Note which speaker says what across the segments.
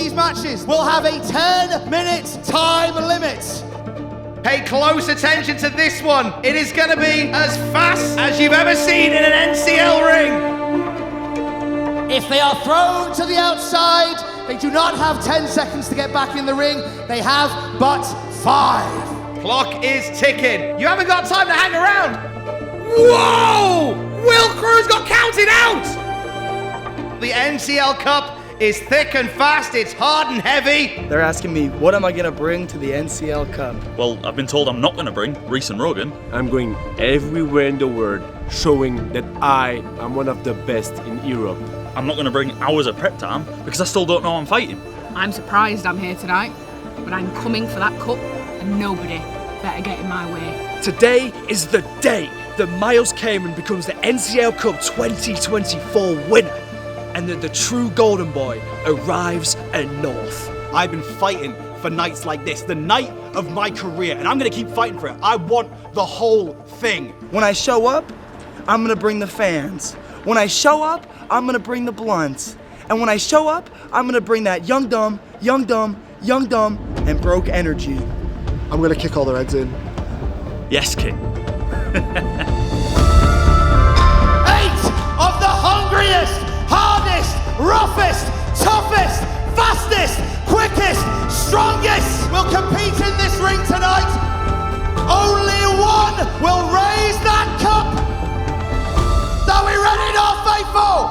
Speaker 1: these matches will have a 10-minute time limit.
Speaker 2: Pay close attention to this one. It is going to be as fast as you've ever seen in an NCL ring.
Speaker 1: If they are thrown to the outside, they do not have 10 seconds to get back in the ring. They have but 5.
Speaker 2: Clock is ticking. You haven't got time to hang around. Whoa! Will Cruz got counted out! The NCL Cup is thick and fast, it's hard and heavy.
Speaker 3: They're asking me, what am I going to bring to the NCL Cup?
Speaker 4: Well, I've been told I'm not going to bring Reese and Rogan.
Speaker 5: I'm going everywhere in the world, showing that I am one of the best in Europe.
Speaker 4: I'm not going to bring hours of prep time because I still don't know I'm fighting.
Speaker 6: I'm surprised I'm here tonight, but I'm coming for that cup and nobody better get in my way.
Speaker 7: Today is the day that Miles Kamen becomes the NCL Cup 2024 winner, and that the true golden boy arrives at North.
Speaker 8: I've been fighting for nights like this, the night of my career, and I'm gonna keep fighting for it. I want the whole thing.
Speaker 3: When I show up, I'm going to bring the fans. When I show up, I'm going to bring the blunts. And when I show up, I'm going to bring that young dumb, and broke energy.
Speaker 9: I'm going to kick all their heads in.
Speaker 4: Yes, King.
Speaker 1: 8 of the hungriest, hardest, roughest, toughest, fastest, quickest, strongest will compete in this ring tonight. Only one will raise that cup. Are we ready, North Faithful?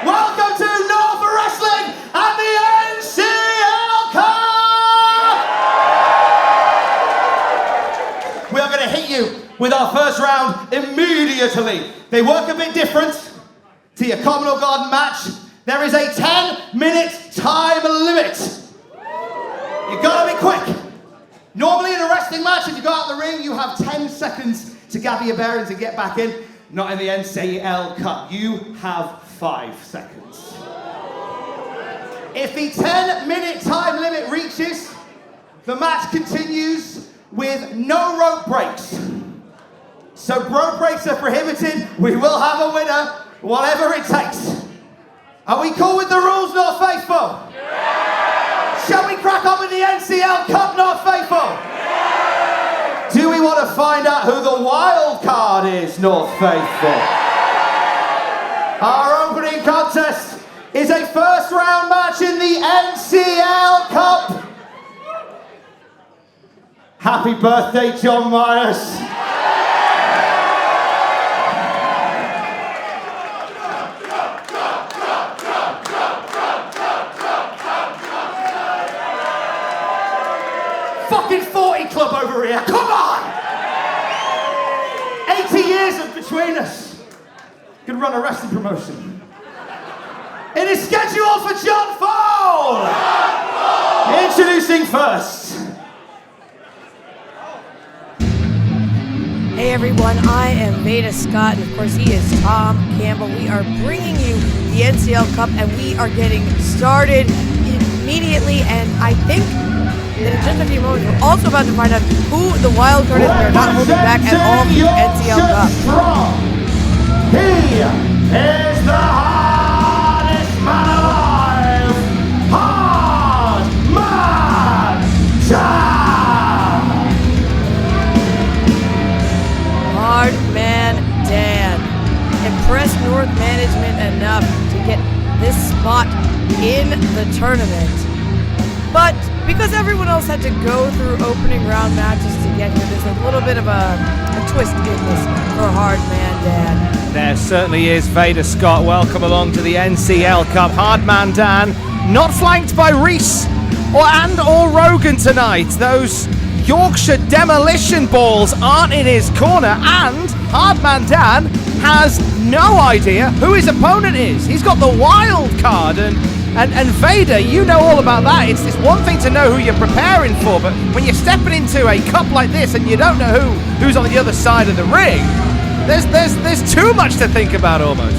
Speaker 1: Welcome to northwrestling and the NCL Cup! We are going to hit you with our first round immediately. They work a bit different to your Commonwealth Garden match. There is a 10-minute time limit. You gotta be quick. Normally in a wrestling match, if you go out the ring, you have 10 seconds to gather your bearings and get back in. Not in the NCL Cup. You have 5 seconds. If the 10-minute time limit reaches, the match continues with no rope breaks. So rope breaks are prohibited. We will have a winner, whatever it takes. Are we cool with the rules, North Faithful? Yeah! Shall we crack on with the NCL Cup, North Faithful? Yeah! Do we want to find out who the wild card is, North Faithful? Yeah! Our opening contest is a first round match in the NCL Cup. Happy birthday, John Myers. Fucking 40 club over here, come on! 80 years of between us. Could run a wrestling promotion. It is scheduled for John Fall! Introducing first.
Speaker 10: Hey everyone, I am Veda Scott, and of course he is Tom Campbell. We are bringing you the NCL Cup, and we are getting started immediately, and I think in just a few moments, we're also about to find out who the wild card is. We're not holding back at all for the NCL Cup.
Speaker 1: He is the hardest man alive. Hard Man Dan.
Speaker 10: Hard Man Dan impressed North management enough to get this spot in the tournament. But because everyone else had to go through opening round matches to get here, there's a little bit of a twist in this for Hard Man Dan.
Speaker 11: There certainly is. Vader Scott, welcome along to the NCL Cup. Hard Man Dan, not flanked by Reese or Rogan tonight. Those Yorkshire demolition balls aren't in his corner, and Hard Man Dan has no idea who his opponent is. He's got the wild card, and Vader, you know all about that. It's one thing to know who you're preparing for, but when you're stepping into a cup like this and you don't know who's on the other side of the ring, there's too much to think about almost.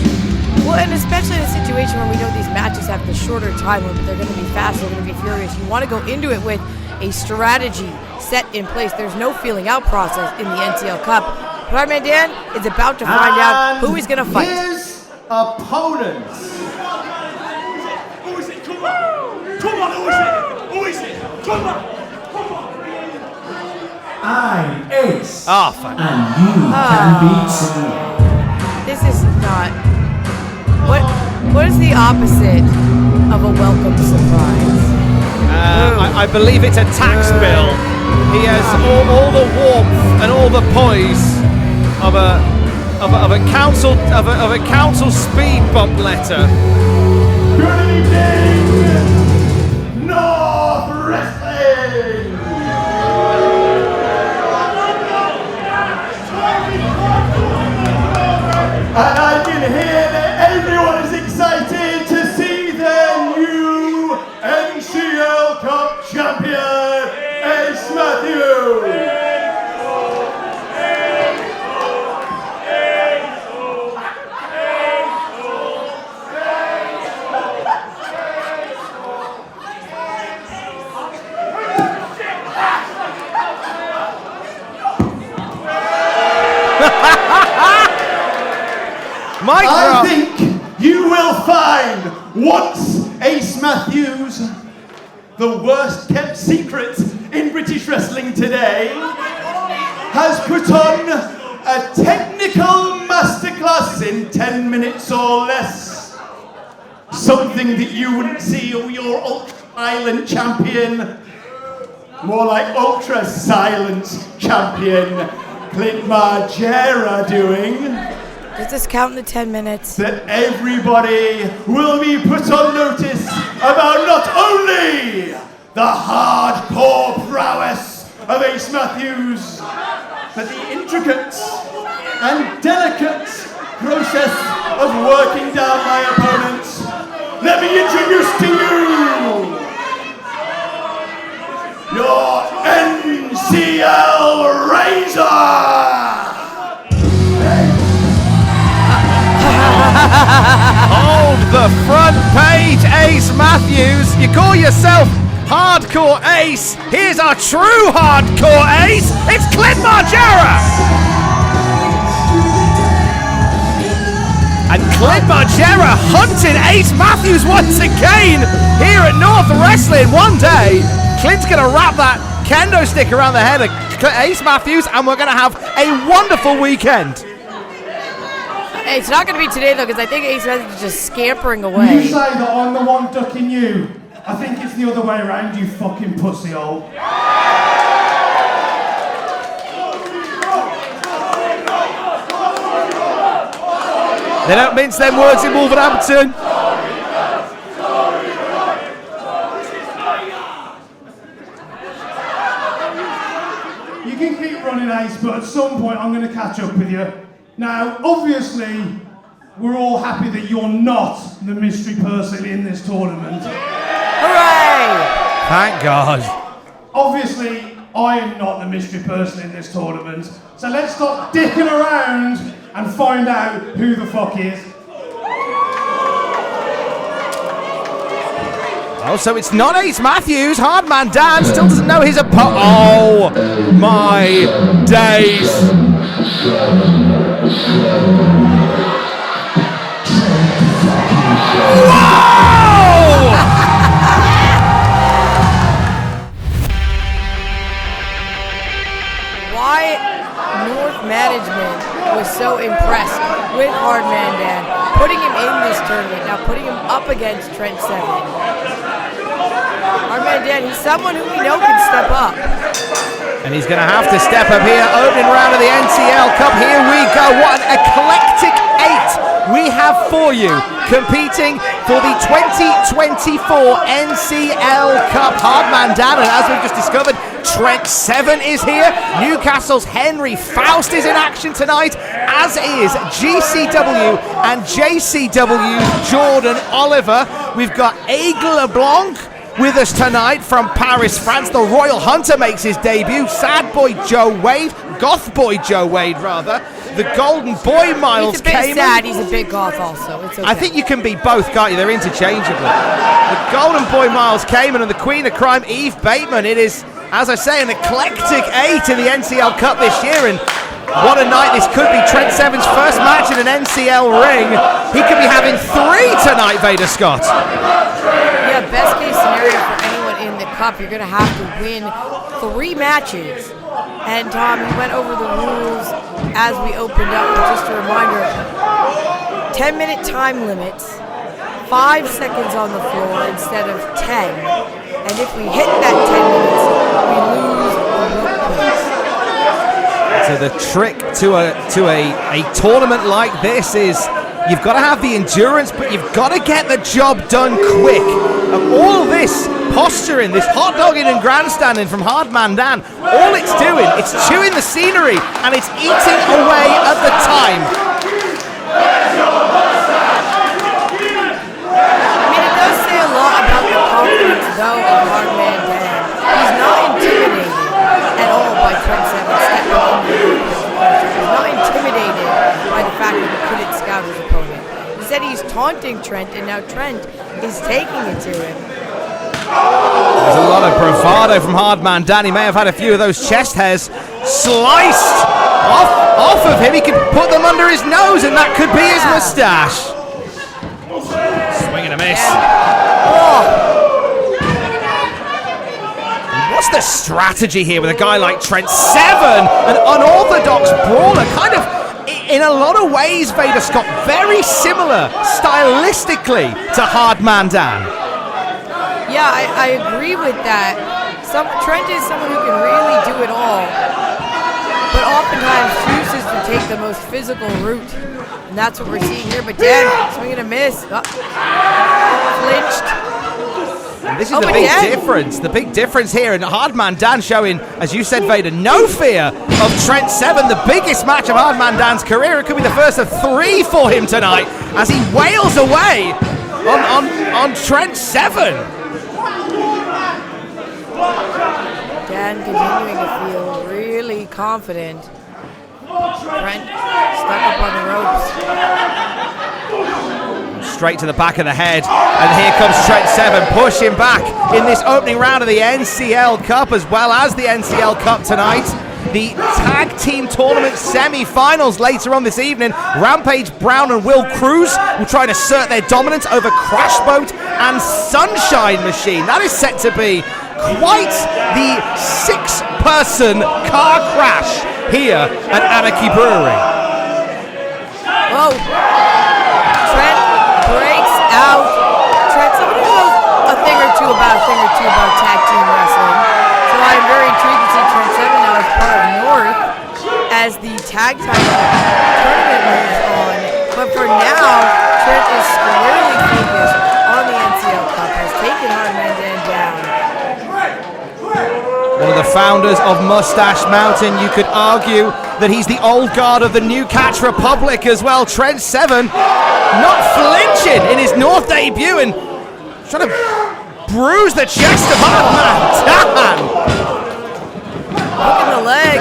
Speaker 10: Well, and especially in a situation where we know these matches have the shorter time limit, they're going to be fast, they're going to be furious. You want to go into it with a strategy set in place. There's no feeling out process in the NCL Cup. But our man Dan is about to find out who he's going to fight.
Speaker 1: His opponents.
Speaker 8: Who is it? Come on! Come on, who is it? Who is it? Come on!
Speaker 12: I'm Ace.
Speaker 11: Oh, fuck.
Speaker 12: And you can be too.
Speaker 10: This is not... What is the opposite of a welcome surprise?
Speaker 11: I believe it's a tax bill. He has all the warmth and all the poise of a council speed bump letter.
Speaker 1: Good evening, North Wrestling. And I can hear that everyone is excited to see their new NCL Cup champion, Ace Matthews. I think you will find once Ace Matthews, the worst kept secret in British wrestling today, has put on a technical masterclass in 10 minutes or less. Something that you wouldn't see your ultra-violent champion, more like ultra-silent champion, Clint Margera doing.
Speaker 10: Does this count in the 10 minutes?
Speaker 1: That everybody will be put on notice about not only the hardcore prowess of Ace Matthews, but the intricate and delicate process of working down my opponent. Let me introduce to you your NCL Razor!
Speaker 11: Hold the front page, Ace Matthews. You call yourself Hardcore Ace. Here's our true Hardcore Ace. It's Clint Margera. And Clint Margera hunting Ace Matthews once again here at North Wrestling. One day, Clint's going to wrap that kendo stick around the head of Ace Matthews, and we're going to have a wonderful weekend.
Speaker 10: Hey, it's not going to be today, though, because I think Ace Matthews is just scampering away.
Speaker 12: You say that I'm the one ducking you. I think it's the other way around, you fucking pussy hole.
Speaker 11: They don't mince them words in Wolverhampton.
Speaker 12: You can keep running, Ace, but at some point I'm going to catch up with you. Now, obviously, we're all happy that you're not the mystery person in this tournament.
Speaker 10: Hooray!
Speaker 11: Thank God.
Speaker 12: Obviously, I am not the mystery person in this tournament. So let's stop dicking around and find out who the fuck is.
Speaker 11: Oh, so it's not Ace Matthews. Hardman Dan still doesn't know his opponent. Oh, my days. Whoa!
Speaker 10: Why North management was so impressed with Hardman Dan, putting him in this tournament, now putting him up against Trent 7. Hardman Dan, he's someone who we know can step up.
Speaker 11: And he's going to have to step up here, opening round of the NCL Cup. Here we go. What an eclectic 8 we have for you, competing for the 2024 NCL Cup. Hardman Dan, and as we've just discovered, Trent 7 is here. Newcastle's Henry Faust is in action tonight, as is GCW and JCW Jordan Oliver. We've got Aigle Blanc with us tonight from Paris, France. The Royal Hunter makes his debut. Sad Boy Joe Wade, Goth Boy Joe Wade rather. the Golden Boy Miles
Speaker 10: He's a bit
Speaker 11: came
Speaker 10: sad. He's a bit goth also. It's okay.
Speaker 11: I think you can be both, can't you? They're interchangeable. The Golden Boy Miles Cayman and the Queen of Crime, Eve Bateman. It is, as I say, an eclectic 8 in the NCL Cup this year, and what a night this could be. Trent Seven's first match in an NCL ring. He could be having 3 tonight, Vader Scott.
Speaker 10: Yeah, best case scenario for anyone in the Cup, you're going to have to win 3 matches. And Tom, you went over the rules as we opened up, but just a reminder, 10-minute time limits, 5 seconds on the floor instead of 10. And if we hit that 10 minutes, we lose the rope place.
Speaker 11: So the trick to a tournament like this is you've got to have the endurance, but you've got to get the job done quick. And all this posturing, this hot dogging and grandstanding from Hardman Dan, all it's doing, it's chewing the scenery and it's eating away at the time.
Speaker 10: I mean, it does say a lot about the confidence, though, of Hardman Dan. He's not intimidated at all by Trent Seven stepping into the ring. He's not intimidated by the fact that he couldn't scout his opponent. Instead, he's taunting Trent, and now Trent is taking it to him.
Speaker 11: There's a lot of bravado from Hardman Dan. He may have had a few of those chest hairs sliced off of him. He could put them under his nose, and that could be his moustache. Swing and a miss. What's the strategy here with a guy like Trent Seven, an unorthodox brawler, kind of in a lot of ways, Vader Scott, very similar stylistically to Hardman Dan.
Speaker 10: Yeah, I agree with that. Trent is someone who can really do it all, but oftentimes chooses to take the most physical route, and that's what we're seeing here. But Dan, swing and a miss. Flinched.
Speaker 11: And this is the big difference. The big difference here, and Hardman Dan showing, as you said, Vader, no fear of Trent Seven. The biggest match of Hardman Dan's career. It could be the first of 3 for him tonight as he wails away on Trent Seven.
Speaker 10: Dan continuing to feel really confident. Trent stuck up on the ropes.
Speaker 11: Straight to the back of the head, and here comes Trent Seven pushing back in this opening round of the NCL Cup, as well as the NCL Cup tonight. The tag team tournament semi-finals later on this evening. Rampage Brown and Will Cruz will try and assert their dominance over Crashboat and Sunshine Machine. That is set to be quite the 6-person car crash here at Anarchy Brewery.
Speaker 10: Whoa. Trent breaks out. Trent, somebody knows a thing or two about tag team wrestling. So I'm very intrigued to see Trent Seven now as part of North as the tag time tournament moves on. But for now, Trent is squarely focused on the NCL Cup, has taken Hardman Dan down.
Speaker 11: One of the founders of Mustache Mountain. You could argue that he's the old guard of the Newcastle Republic as well. Trent Seven not flinching in his North debut and trying to bruise the chest of Hardman Dan.
Speaker 10: Look at the leg.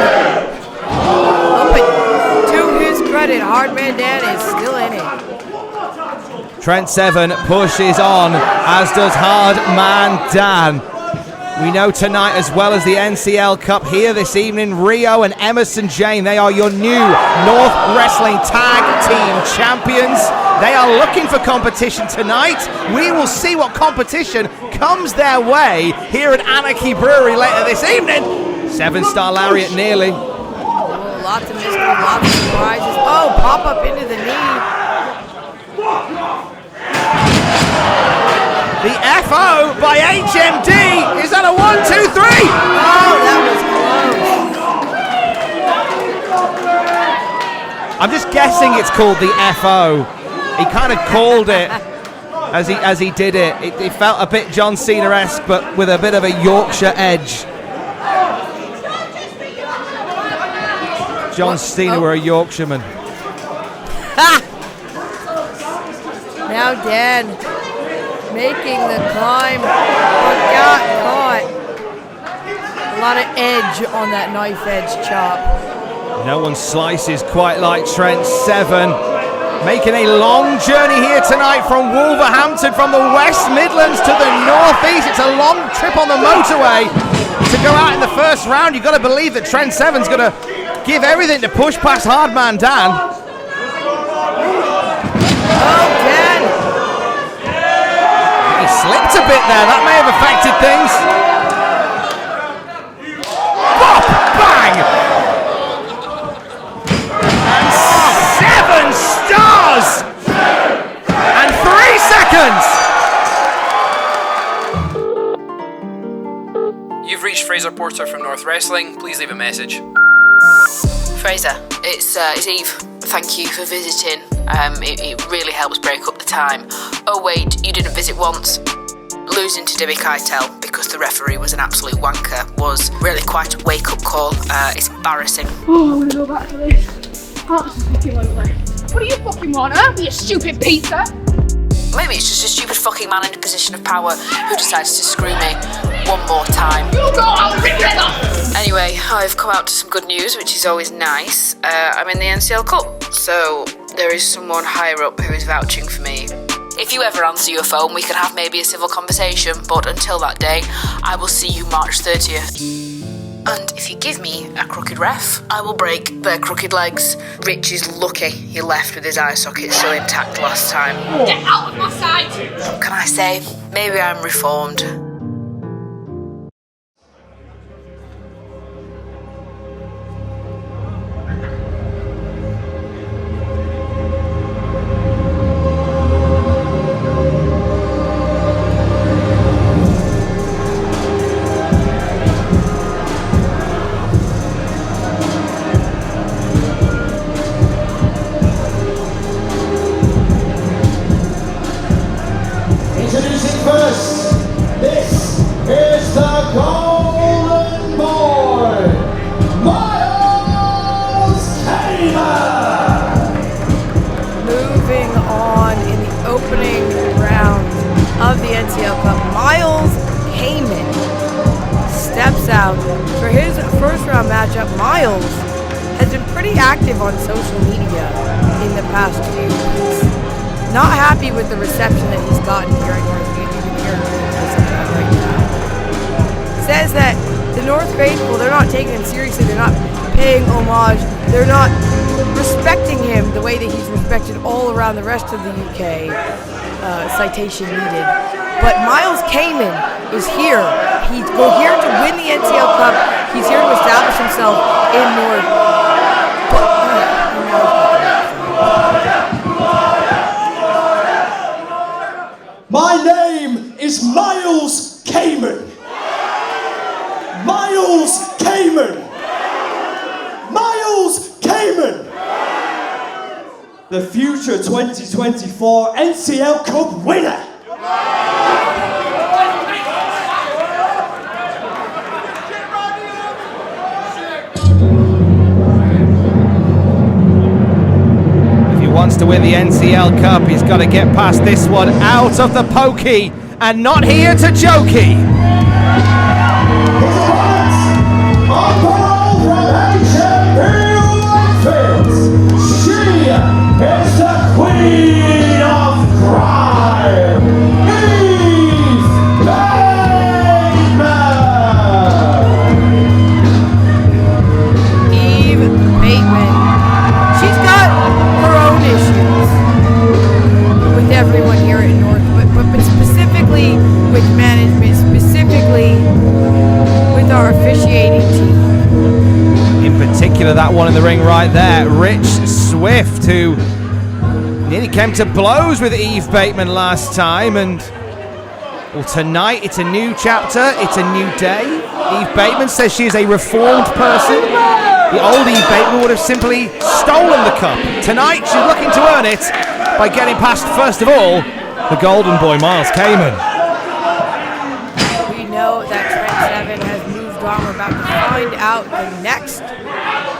Speaker 10: Oh, but to his credit, Hardman Dan is still in it.
Speaker 11: Trent Seven pushes on, as does Hardman Dan. We know tonight, as well as the NCL Cup here this evening, Rio and Emerson Jane, they are your new North Wrestling Tag Team Champions. They are looking for competition tonight. We will see what competition comes their way here at Anarchy Brewery later this evening. 7-star lariat nearly.
Speaker 10: Oh, lots of mystery, lots of surprises. Oh, pop up into the knee.
Speaker 11: The FO by HMD. Is that a 1, 2, 3?
Speaker 10: Oh, that was close.
Speaker 11: I'm just guessing it's called the FO. He kind of called it as he did it. It felt a bit John Cena-esque, but with a bit of a Yorkshire edge. John Cena were a Yorkshireman.
Speaker 10: Now Dan making the climb, but got caught. A lot of edge on that knife edge chop.
Speaker 11: No one slices quite like Trent. 7. Making a long journey here tonight from Wolverhampton, from the West Midlands to the Northeast. It's a long trip on the motorway to go out in the first round. You've got to believe that Trent 7's going to give everything to push past Hardman Dan.
Speaker 10: Oh, Dan!
Speaker 11: He slipped a bit there. That may have affected things. Bop! Bang! And 7 stars! And 3 seconds!
Speaker 13: You've reached Fraser Porter from North Wrestling. Please leave a message.
Speaker 14: Fraser, it's Eve. Thank you for visiting. It really helps break up the time. Oh wait, you didn't visit once. Losing to Debbie Keitel because the referee was an absolute wanker was really quite a wake-up call. It's embarrassing.
Speaker 6: Oh, I'm gonna go back to this. Oh, this is fucking lovely. What do you fucking want, huh? You stupid pizza!
Speaker 14: Maybe it's just a stupid fucking man in a position of power who decides to screw me one more time.
Speaker 6: You go out and rip it off!
Speaker 14: Anyway, I've come out to some good news, which is always nice. I'm in the NCL Cup, so there is someone higher up who is vouching for me. If you ever answer your phone, we can have maybe a civil conversation, but until that day, I will see you March 30th. And if you give me a crooked ref, I will break their crooked legs. Rich is lucky he left with his eye socket still intact last time.
Speaker 6: Get out of my sight!
Speaker 14: What can I say? Maybe I'm reformed.
Speaker 1: Introducing first, this is the Golden Boy, Miles Taylor.
Speaker 10: Moving on in the opening round of the NCL Cup, Miles Kamen steps out for his first round matchup. Miles has been pretty active on social media in the past few weeks. Not happy with the reception that he's gotten here at North right now. Says that the North faithful, they're not taking him seriously, they're not paying homage, they're not respecting him the way that he's respected all around the rest of the UK. Citation needed. But Miles Kamen is here. We're here to win the NCL Cup. He's here to establish himself in North.
Speaker 12: My name is Miles Kamen. Miles Kamen. Miles Kamen. The future 2024 NCL Cup winner.
Speaker 11: Wants to win the NCL Cup, he's got to get past this one out of the pokey and not here to jokey.
Speaker 1: She is the queen of crime,
Speaker 10: Eve Bateman. She's got her own issues with everyone here at North, but specifically with management, specifically with our officiating team.
Speaker 11: In particular, that one in the ring right there, Rich Swift, who nearly came to blows with Eve Bateman last time, and well, tonight it's a new chapter, it's a new day. Eve Bateman says she is a reformed person. The old Eve Bateman would have simply stolen the cup. Tonight, she's looking to earn it by getting past, first of all, the Golden Boy, Miles Kamen.
Speaker 10: We know that Trent 7 has moved on. We're about to find out the next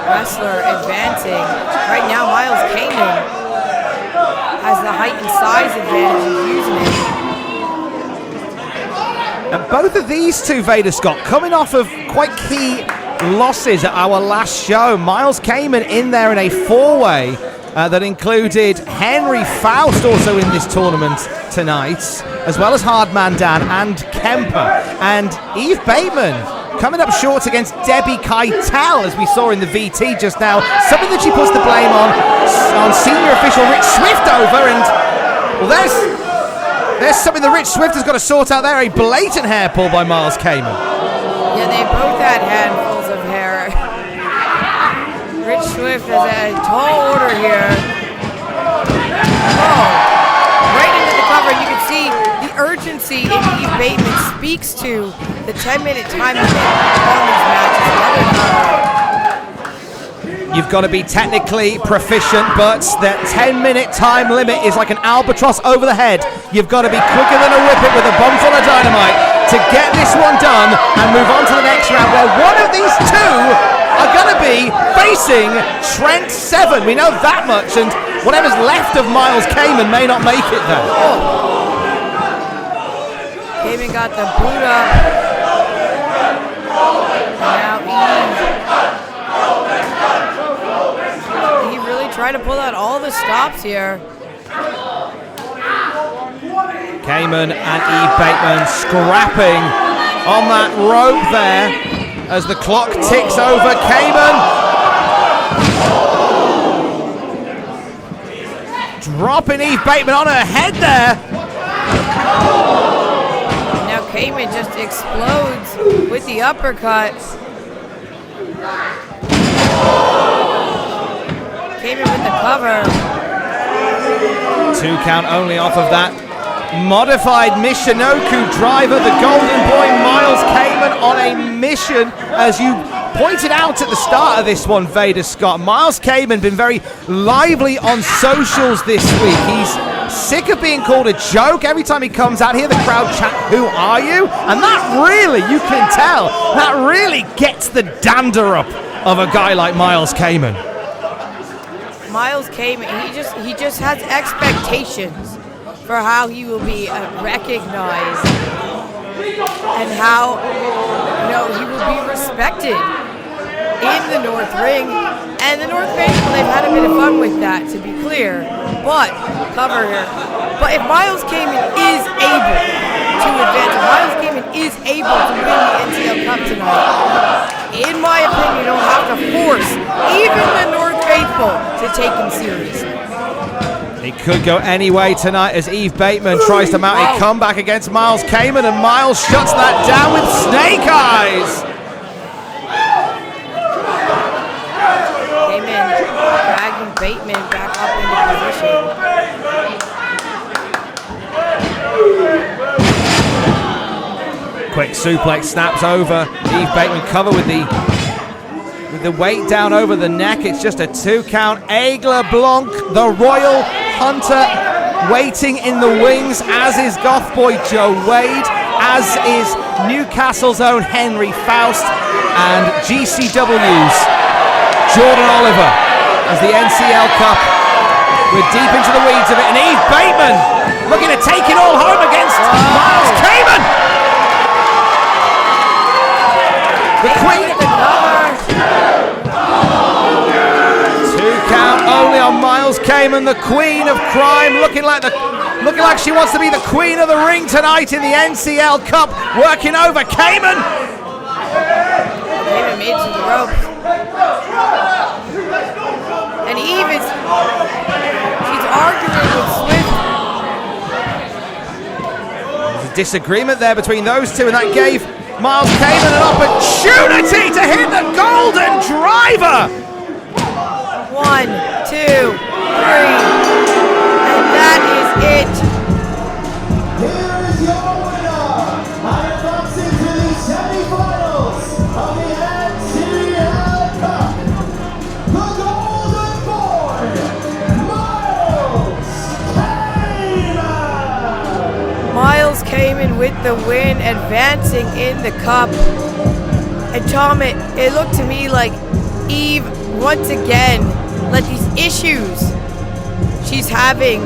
Speaker 10: wrestler advancing. Right now, Miles Kamen has the height and size advantage. He's using it.
Speaker 11: And both of these two, Vader Scott, coming off of quite key losses at our last show. Miles Kamen in there in a four-way that included Henry Faust also in this tournament tonight, as well as Hardman Dan and Kemper. And Eve Bateman coming up short against Debbie Keitel, as we saw in the VT just now. Something that she puts the blame on senior official Rich Swift over, and well, there's something that Rich Swift has got to sort out there. A blatant hair pull by Miles Kamen.
Speaker 10: Yeah, they both had handfuls of hair. Rich Swift has a tall order here. Oh, right into the cover, and you can see the urgency in Eve Bateman speaks to the 10-minute time limit on these matches.
Speaker 11: You've got to be technically proficient, but that 10-minute time limit is like an albatross over the head. You've got to be quicker than a whippet with a bum full of dynamite to get this one done and move on to the next round, where one of these two are going to be facing Trent 7. We know that much, and whatever's left of Miles Kamen may not make it there.
Speaker 10: Kamen got the boot up. Now Eve really trying to pull out all the stops here.
Speaker 11: Kamen and Eve Bateman scrapping on that rope there as the clock ticks over. Kamen dropping Eve Bateman on her head there.
Speaker 10: Now Kamen just explodes with the uppercut. Kamen with the cover.
Speaker 11: 2 count only off of that modified Michinoku driver. The Golden Boy Miles Kamen on a mission, as you pointed out at the start of this one, Vader Scott. Miles Kamen been very lively on socials this week. He's sick of being called a joke. Every time he comes out here, the crowd chant, "Who are you?" And that really, you can tell, that really gets the dander up of a guy like Miles Kamen.
Speaker 10: Miles Kamen, he just has expectations for how he will be recognized and how he will be respected in the North Ring. And the North Ring, they've had a bit of fun with that, to be clear. But cover here. But if Miles Kamen is able to advance, if Miles Kamen is able to win the NCL Cup tonight, in my opinion, you'll have to force even the North Faithful to take him seriously.
Speaker 11: It could go any way tonight as Eve Bateman tries to mount a comeback against Miles Kamen, and Miles shuts that down with snake eyes.
Speaker 10: Kamen dragging Bateman back up into position.
Speaker 11: Quick suplex snaps over. Eve Bateman cover with the weight down over the neck. It's just a 2 count. Aigle Blanc, the Royal Hunter, waiting in the wings, as is Goth Boy Joe Wade, as is Newcastle's own Henry Faust, and GCW's Jordan Oliver. As the NCL Cup, we're deep into the weeds of it, and Eve Bateman looking to take it all home against Miles Kamen. The Queen. 2 count only on Miles Kamen, the Queen of Crime, looking like she wants to be the Queen of the Ring tonight in the NCL Cup, working over Kamen.
Speaker 10: Kamen made to the ropes. And Eve she's arguing with Swift.
Speaker 11: There's a disagreement there between those two, and that gave Miles Kamen an opportunity to hit the Golden Driver.
Speaker 10: 1, 2, 3, and that is it.
Speaker 1: Here is your winner, and advancing to the semi-finals of the NCL Cup, the Golden Boy, Miles Kamen.
Speaker 10: Miles Kamen with the win, advancing in the cup. And Tom, it looked to me like Eve once again let these issues she's having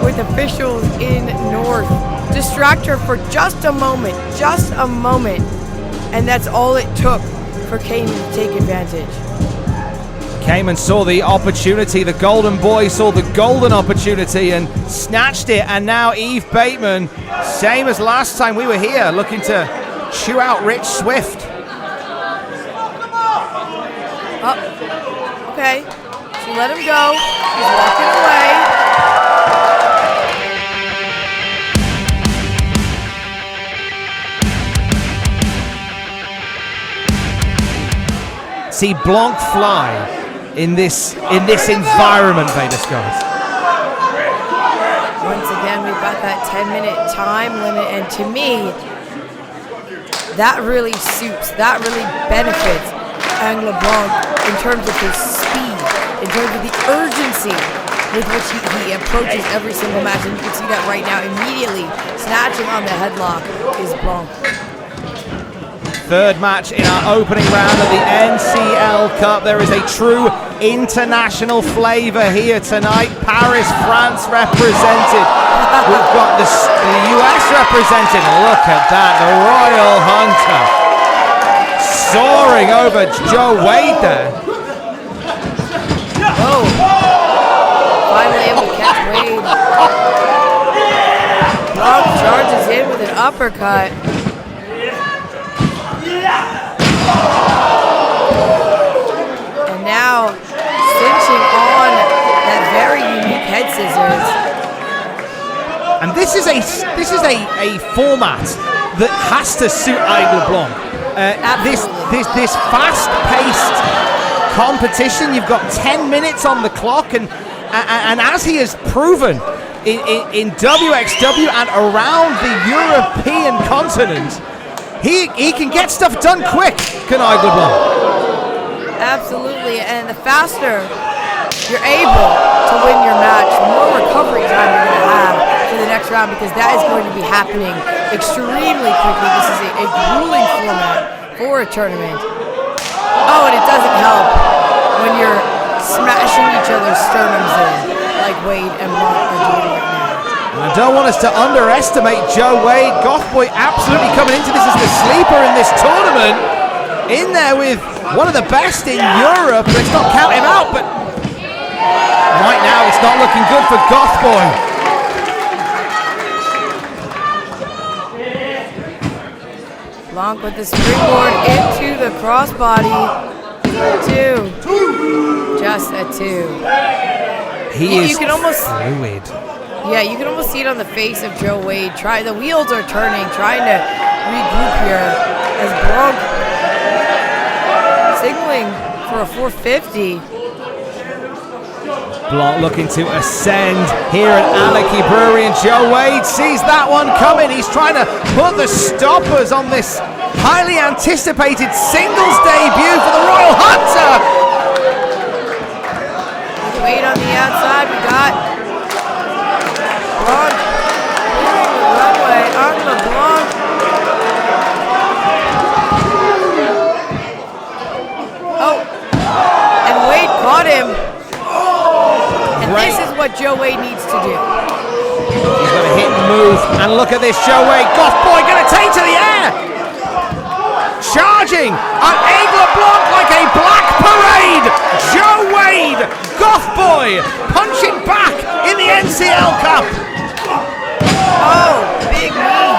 Speaker 10: with officials in North distract her for just a moment, and that's all it took for Cayman to take advantage.
Speaker 11: Cayman saw the opportunity, the golden boy saw the golden opportunity and snatched it, and now Eve Bateman, same as last time we were here, looking to chew out Rich Swift.
Speaker 10: Oh, okay. She let him go. He's walking away.
Speaker 11: See Blanc fly in this environment, Vader Scott.
Speaker 10: Once again, we've got that 10-minute time limit, and to me, that really suits, that really benefits Aigle Blanc in terms of his speed, in terms of the urgency with which he approaches every single match, and you can see that right now. Immediately snatching on the headlock is Blanc.
Speaker 11: Third match in our opening round of the NCL Cup. There is a true international flavour here tonight. Paris, France represented. We've got the US represented. Look at that, the Royal Hunter soaring over Joe Wade there.
Speaker 10: Oh, finally able to catch Wade. Blanc charges in with an uppercut. And now cinching on that very unique head scissors.
Speaker 11: And this is a format that has to suit Aigle Blanc. This fast-paced competition. You've got 10 minutes on the clock, and as he has proven in WXW and around the European continent, he can get stuff done quick, can Aigle Blanc?
Speaker 10: Absolutely, and the faster you're able to win your match, the more recovery time you're going to have for the next round, because that is going to be happening extremely quickly. This is a grueling format for a tournament. Oh, and it doesn't help when you're smashing each other's sternums in, like Wade and Blanc are doing right now.
Speaker 11: I don't want us to underestimate Joe Wade. Gothboy absolutely coming into this as the sleeper in this tournament. In there with one of the best in Europe. Let's not count him out, but right now it's not looking good for Gothboy.
Speaker 10: Blanc with the springboard into the crossbody. 2. Just a 2.
Speaker 11: He is
Speaker 10: you can almost
Speaker 11: fluid.
Speaker 10: Yeah, you can almost see it on the face of Joe Wade. The wheels are turning, trying to regroup here as Blanc signaling for a 450.
Speaker 11: Blanc looking to ascend here at Anarchy Brewery, and Joe Wade sees that one coming. He's trying to put the stoppers on this highly anticipated singles debut for the Royal Hunter.
Speaker 10: Wade on the outside, we got Blanc clearing the runway. Aigle Blanc. Oh, and Wade caught him. And this is what Joe Wade needs to do.
Speaker 11: He's going to hit and move, and look at this Joe Wade. Gothboy going to take to the air. Charging on Aigle Blanc like a black parade. Joe Wade, Gothboy punching back in the NCL Cup.
Speaker 10: Oh, big knee,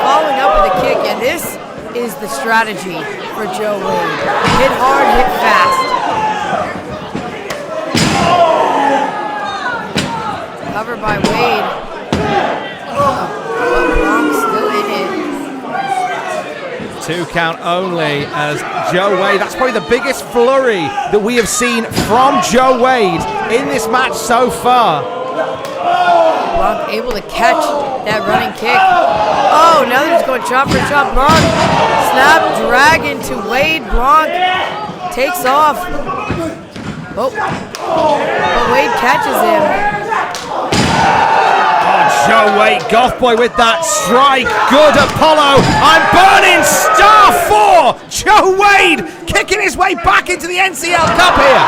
Speaker 10: following up with a kick, and this is the strategy for Joe Wade. Hit hard, hit fast. Covered by Wade. But Blanc's still in it.
Speaker 11: 2 count only as Joe Wade. That's probably the biggest flurry that we have seen from Joe Wade in this match so far.
Speaker 10: Blanc able to catch that running kick. Oh, now they're just going chop for chop. Blanc, snap, dragon to Wade. Blanc takes off. Oh, but Wade catches him.
Speaker 11: Oh, Joe Wade, Gothboy with that strike. Good Apollo. I'm burning star 4. Joe Wade kicking his way back into the NCL Cup here.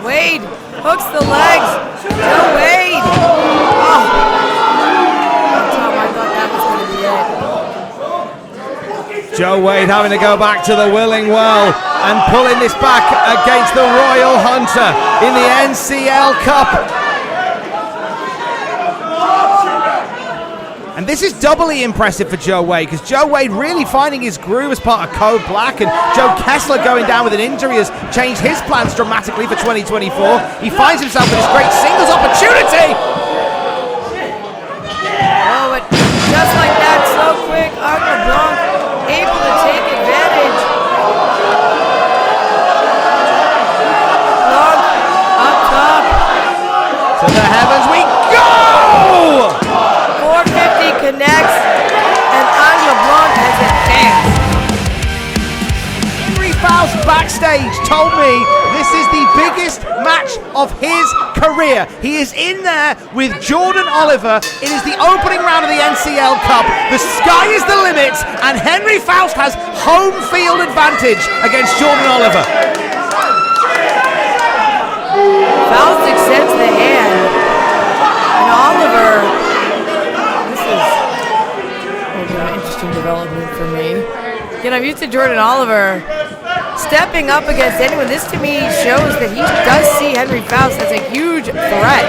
Speaker 10: Wade hooks the legs. Joe Wade. Oh. Tom, I thought that was going to be it.
Speaker 11: Joe Wade having to go back to the willing well and pulling this back against the Royal Hunter in the NCL Cup. And this is doubly impressive for Joe Wade, because Joe Wade really finding his groove as part of Code Black, and Joe Kessler going down with an injury has changed his plans dramatically for 2024. He finds himself with this great singles opportunity.
Speaker 10: Oh, but just like that, so quick, Aigle Blanc able to take advantage. Blanc up top.
Speaker 11: To the heavens we go!
Speaker 10: 450 connects, and Aigle Blanc has advanced.
Speaker 11: Henry Faust backstage told me this is the biggest match of his career. He is in there with Jordan Oliver. It is the opening round of the NCL Cup. The sky is the limit, and Henry Faust has home field advantage against Jordan Oliver.
Speaker 10: Faust extends the hand, and Oliver, this is an interesting development for me. Again, I'm used to Jordan Oliver stepping up against anyone. This to me shows that he does see Henry Faust as a huge threat.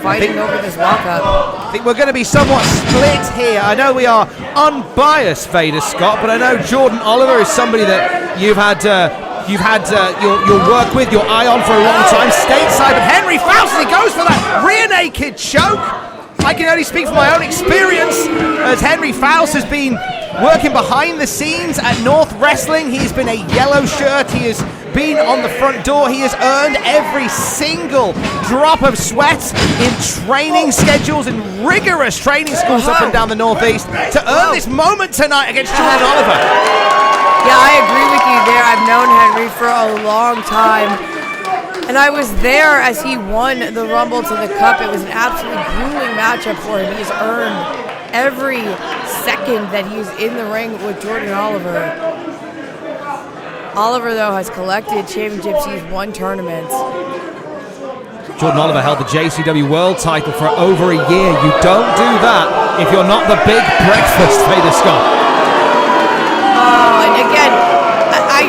Speaker 10: Fighting over this walk-up.
Speaker 11: I think we're going to be somewhat split here. I know we are unbiased, Vader Scott, but I know Jordan Oliver is somebody that you've had your work with, your eye on for a long time, stateside. But Henry Faust, he goes for that rear naked choke. I can only speak from my own experience, as Henry Faust has been working behind the scenes at North Wrestling. He's been a yellow shirt. He has been on the front door. He has earned every single drop of sweat in training schedules and rigorous training schools up and down the Northeast to earn this moment tonight against Jordan Oliver.
Speaker 10: Yeah, I agree with you there. I've known Henry for a long time, and I was there as he won the Rumble to the Cup. It was an absolutely grueling matchup for him. He's earned every second that he's in the ring with Jordan Oliver. Oliver, though, has collected championships. He's won tournaments.
Speaker 11: Jordan Oliver held the JCW World title for over a year. You don't do that if you're not the big breakfast, Vader Scott.
Speaker 10: Oh, and again,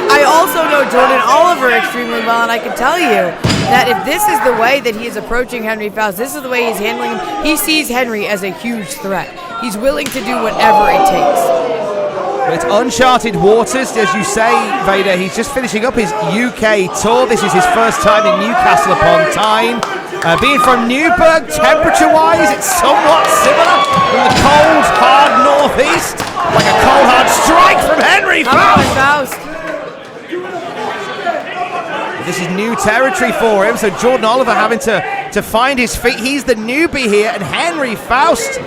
Speaker 10: I also know Jordan Oliver extremely well, and I can tell you that if this is the way that he is approaching Henry Faust, this is the way he's handling him, he sees Henry as a huge threat. He's willing to do whatever it takes.
Speaker 11: It's uncharted waters, as you say, Vader. He's just finishing up his UK tour. This is his first time in Newcastle-upon-Tyne. Being from Newburgh, temperature-wise, it's somewhat similar in the cold, hard northeast. Like a cold, hard strike from Henry Faust. This is new territory for him, so Jordan Oliver having to find his feet. He's the newbie here, and Henry Faust,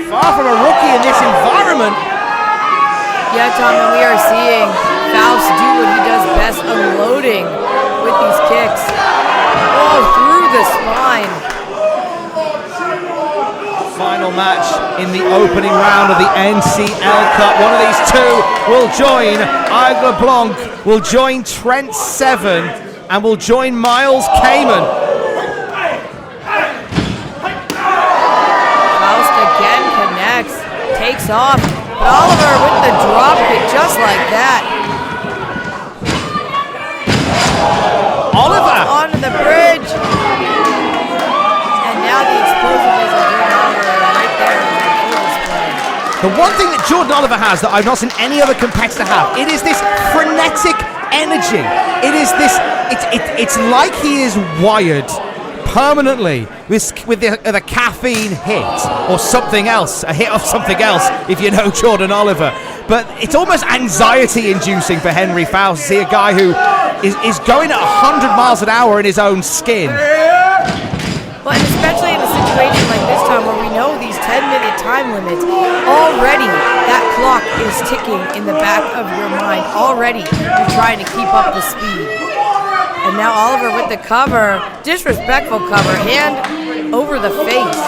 Speaker 11: far from a rookie in this environment.
Speaker 10: Yeah, Tom, and we are seeing Faust do what he does best, unloading with these kicks. Oh, through the spine.
Speaker 11: Final match in the opening round of the NCL Cup. One of these two will join Aigle Blanc, will join Trent 7, and will join Miles Kamen.
Speaker 10: Faust again connects, takes off, but Oliver with the drop kick just like that.
Speaker 11: Oliver
Speaker 10: onto the bridge, and now the explosiveness of Jordan Oliver right there in that full display.
Speaker 11: The one thing that Jordan Oliver has that I've not seen any other competitor have, it is this frenetic energy. It is this, it's like he is wired permanently with the caffeine hit or something else, a hit of something else, if you know Jordan Oliver. But it's almost anxiety inducing for Henry Faust to see a guy who is going at 100 miles an hour in his own skin.
Speaker 10: Well, and especially in a situation like this time where we know these 10-minute time limits, already that clock is ticking in the back of your mind. Already you're trying to keep up the speed. And now Oliver with the cover, disrespectful cover, hand over the face.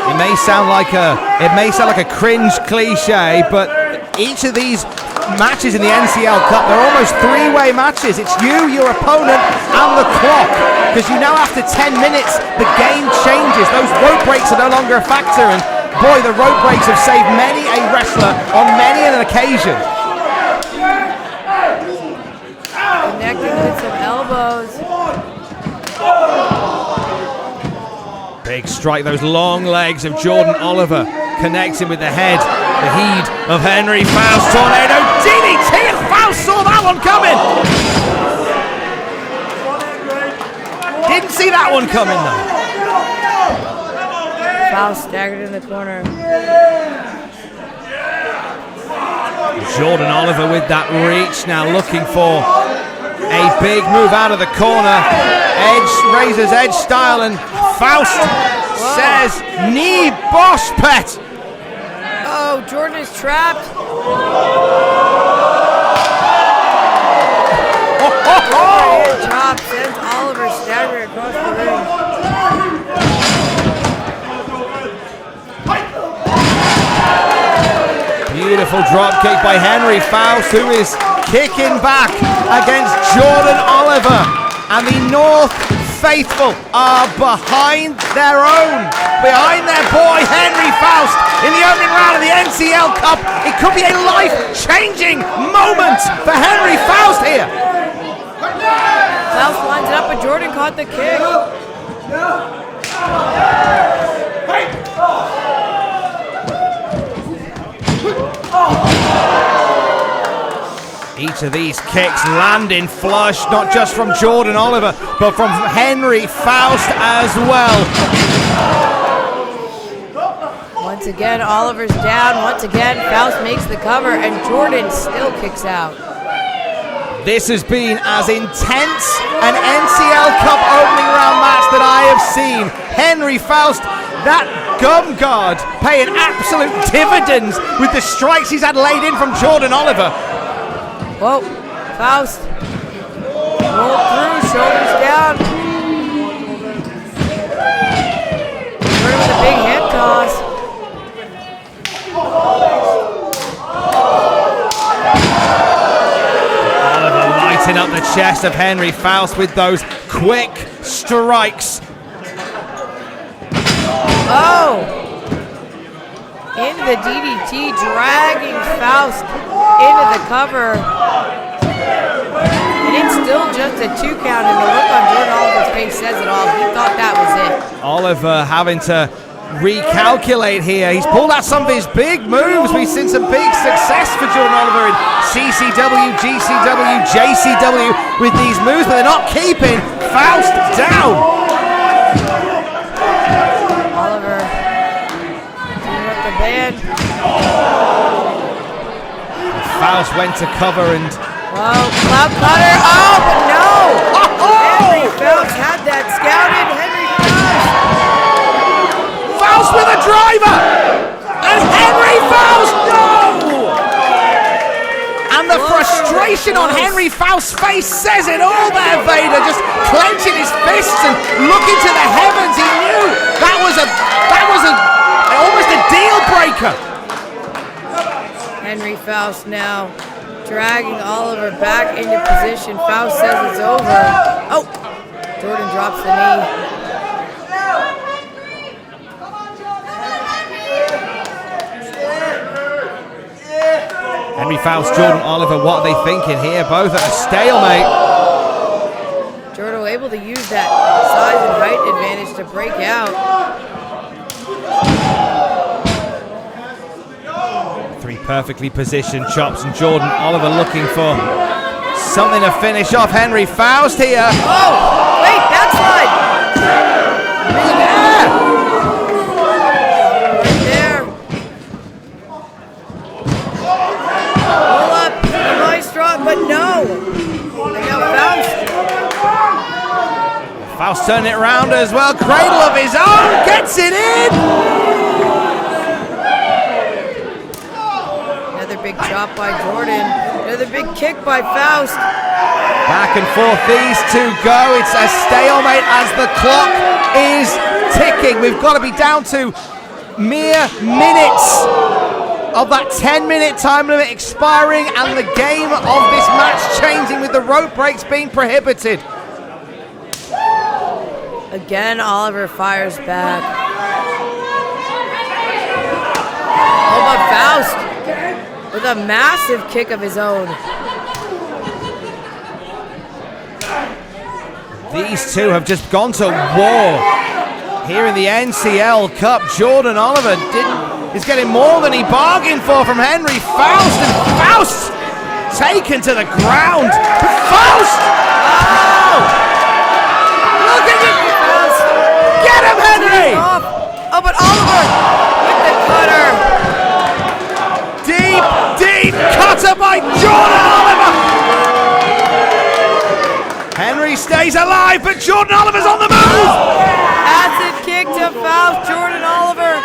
Speaker 11: It may sound like a cringe cliche, but each of these matches in the NCL Cup, they're almost three-way matches. It's you, your opponent, and the clock. Because you now after 10 minutes, the game changes. Those rope breaks are no longer a factor, and boy, the rope breaks have saved many a wrestler on many an occasion.
Speaker 10: Connecting with some elbows.
Speaker 11: Big strike, those long legs of Jordan Oliver connecting with the head, the heed of Henry Faust. Tornado DDT, and Faust saw that one coming. Didn't see that one coming though.
Speaker 10: Faust staggered in the corner.
Speaker 11: Jordan Oliver with that reach now, looking for a big move out of the corner. Razor's Edge style, and Faust says knee boss pet.
Speaker 10: Oh, Jordan is trapped. Overhead chop sends Oliver staggering across the ring.
Speaker 11: Beautiful drop kick by Henry Faust, who is kicking back against Jordan Oliver. And the North faithful are behind their boy Henry Faust in the opening round of the NCL Cup. It could be a life-changing moment for Henry Faust here.
Speaker 10: Faust lines it up, but Jordan caught the kick.
Speaker 11: Each of these kicks landing flush, not just from Jordan Oliver, but from Henry Faust as well.
Speaker 10: Once again, Oliver's down. Once again, Faust makes the cover, and Jordan still kicks out.
Speaker 11: This has been as intense an NCL Cup opening round match that I have seen. Henry Faust, that gum guard, paying absolute dividends with the strikes he's had laid in from Jordan Oliver.
Speaker 10: Whoa, Faust. Rolled through, shoulders down. Jordan with a big head toss.
Speaker 11: Oliver lighting up the chest of Henry Faust with those quick strikes.
Speaker 10: Oh! Into the DDT, dragging Faust into the cover. And it's still just a 2 count, and the look on Jordan Oliver's face says it all. He thought that was it.
Speaker 11: Oliver having to recalculate here. He's pulled out some of his big moves. We've seen some big success for Jordan Oliver in CCW, GCW, JCW with these moves, but they're not keeping Faust down.
Speaker 10: Oliver doing up the band.
Speaker 11: Faust went to cover and...
Speaker 10: Whoa, cloud cutter. Oh, but no! Henry Faust had that scouted. Henry Faust.
Speaker 11: Faust with a driver! And Henry Faust, no! And the frustration on Henry Faust's face says it all there, Vader, just clenching his fists and looking to the heavens. He knew that was almost a deal breaker.
Speaker 10: Henry Faust now dragging Oliver back into position. Faust says it's over. Oh, Jordan drops the knee.
Speaker 11: Henry Faust, Jordan Oliver, what are they thinking here? Both at a stalemate.
Speaker 10: Jordan able to use that size and height advantage to break out.
Speaker 11: Three perfectly positioned chops, and Jordan Oliver looking for something to finish off Henry Faust here.
Speaker 10: Oh, wait, backslide.
Speaker 11: Right
Speaker 10: there. Pull up, nice strong, but no. And now Faust.
Speaker 11: Faust turning it around as well. Cradle of his own, gets it in.
Speaker 10: Another big chop by Jordan. Another big kick by Faust.
Speaker 11: Back and forth these two go. It's a stalemate as the clock is ticking. We've got to be down to mere minutes of that 10-minute time limit expiring and the game of this match changing with the rope breaks being prohibited.
Speaker 10: Again, Oliver fires back. Oh, but Faust with a massive kick of his own.
Speaker 11: These two have just gone to war here in the NCL Cup. Jordan Oliver is getting more than he bargained for from Henry Faust, and Faust taken to the ground. Faust! Oh! Look at it! Get him, Henry!
Speaker 10: Oh, but Oliver with the cutter.
Speaker 11: Deep cutter by Jordan Oliver! Henry stays alive, but Jordan Oliver's on the move!
Speaker 10: Acid kick to Faust. Jordan Oliver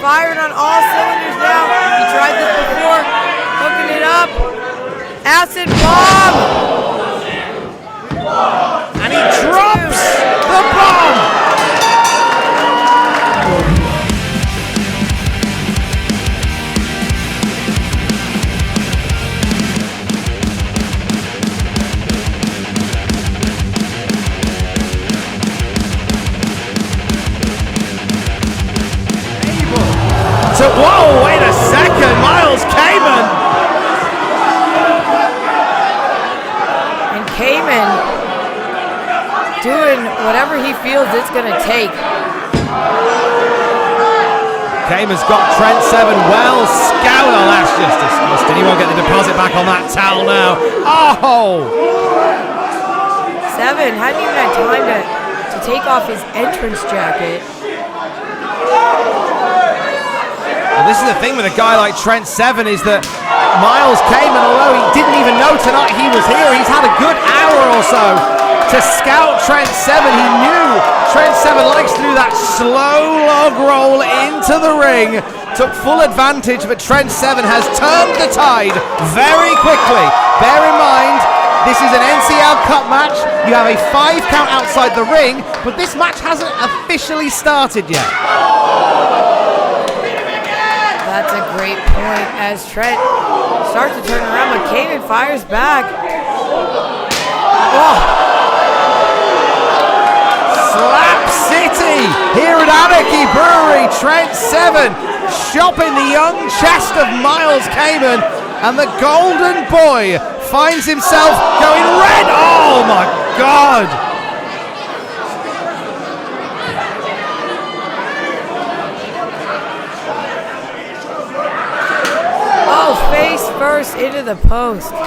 Speaker 10: firing on all cylinders now. He tried this before, hooking it up. Acid bomb!
Speaker 11: And he drops the bomb! Whoa, wait a second, Miles Kamen!
Speaker 10: And Kamen doing whatever he feels it's gonna take.
Speaker 11: Kamen's got Trent 7 well scouted. Oh, that's just disgusting. He won't get the deposit back on that towel now. Oh!
Speaker 10: 7 hadn't even had time to take off his entrance jacket.
Speaker 11: Well, this is the thing with a guy like Trent 7 is that Miles Kamen, although he didn't even know tonight he was here, he's had a good hour or so to scout Trent 7. He knew Trent 7 likes to do that slow log roll into the ring. Took full advantage, but Trent 7 has turned the tide very quickly. Bear in mind, this is an NCL Cup match. You have a 5 count outside the ring, but this match hasn't officially started yet.
Speaker 10: That's a great point as Trent starts to turn around, but Kamen fires back. Oh.
Speaker 11: Slap City here at Anarchy Brewery. Trent 7 shopping the young chest of Miles Kamen, and the golden boy finds himself going red. Oh my God!
Speaker 10: Face first into the post.
Speaker 11: The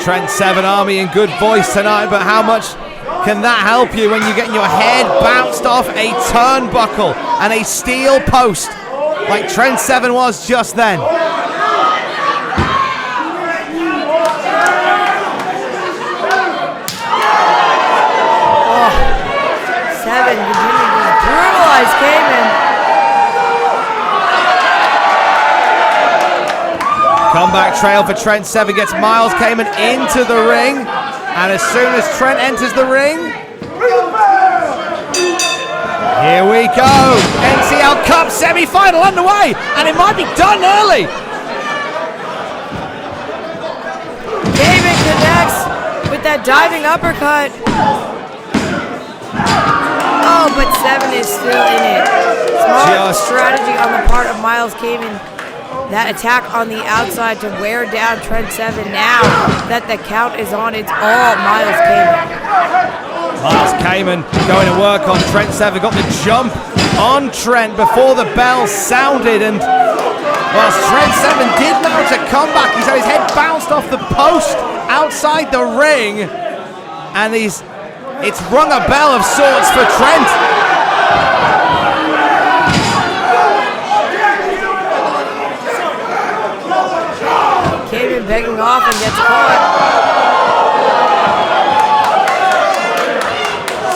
Speaker 11: Trent 7 Army in good voice tonight, but how much can that help you when you're getting your head bounced off a turnbuckle and a steel post like Trent 7 was just then?
Speaker 10: Oh, 7 continuing to brutalize Kamen.
Speaker 11: Comeback trail for Trent 7 gets Miles Kamen into the ring, and as soon as Trent enters the ring, here we go. NCL Cup semi-final underway, and it might be done early.
Speaker 10: Kamen connects with that diving uppercut. Oh, but 7 is still in it. Smart strategy on the part of Miles Kamen. That attack on the outside to wear down Trent 7. Now that the count is on, it's all Miles Kamen.
Speaker 11: Miles Kamen going to work on Trent 7. Got the jump on Trent before the bell sounded, and whilst Trent 7 did manage to come back, he's had his head bounced off the post outside the ring, and it's rung a bell of sorts for Trent.
Speaker 10: Kamen begging off and gets caught.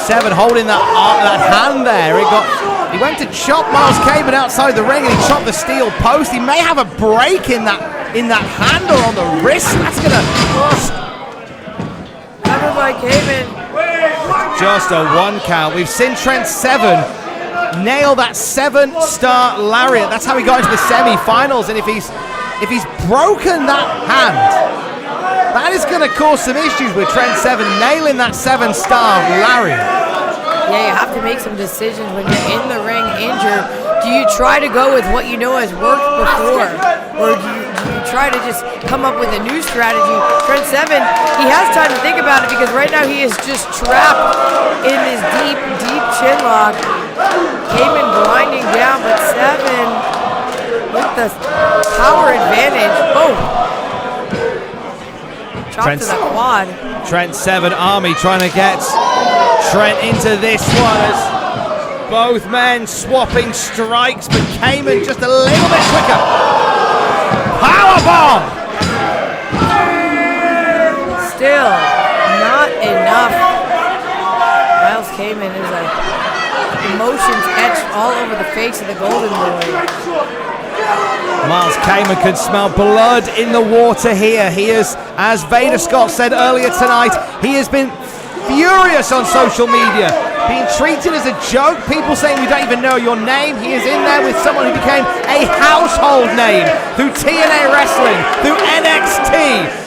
Speaker 11: 7 holding that hand there. He went to chop Miles Kamen outside the ring, and he chopped the steel post. He may have a break in that hand or on the wrist. That's gonna
Speaker 10: covered by Kamen.
Speaker 11: Just a 1 count. We've seen Trent 7 nail that 7-star lariat. That's how he got into the semi-finals, and if he's broken that hand, that is going to cause some issues with Trent 7 nailing that 7-star lariat.
Speaker 10: Yeah, you have to make some decisions when you're in the ring injured. Do you try to go with what you know has worked before? Or do you try to just come up with a new strategy? Trent Seven, he has time to think about it because right now he is just trapped in this deep, deep chin lock. Cayman grinding down, but Seven with the power advantage. Oh! Chop to the quad.
Speaker 11: Trent Seven Army trying to get Trent into this one as both men swapping strikes, but Cayman just a little bit quicker. Powerbomb!
Speaker 10: Still not enough. Miles Cayman is like emotions etched all over the face of the Golden Boy.
Speaker 11: Miles Cayman can smell blood in the water here. He is, as Vader Scott said earlier tonight, he has been furious on social media, being treated as a joke, people saying we don't even know your name. He is in there with someone who became a household name through TNA Wrestling, through NXT.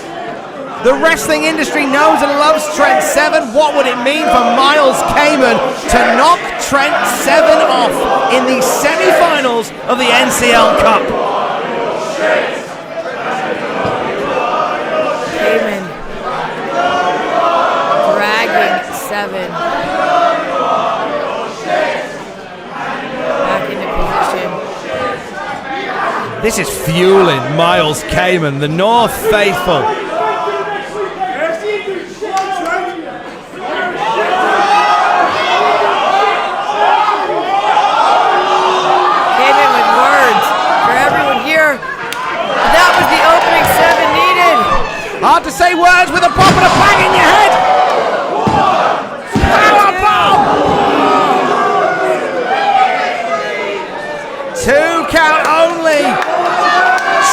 Speaker 11: The wrestling industry knows and loves Trent Seven. What would it mean for Miles Cayman to knock Trent Seven off in the semi-finals of the NCL Cup?
Speaker 10: Cayman dragging Seven back into position.
Speaker 11: This is fueling Miles Cayman, the North faithful. Hard to say words with a pop and a bang in your head. Powerbomb! 2 count only.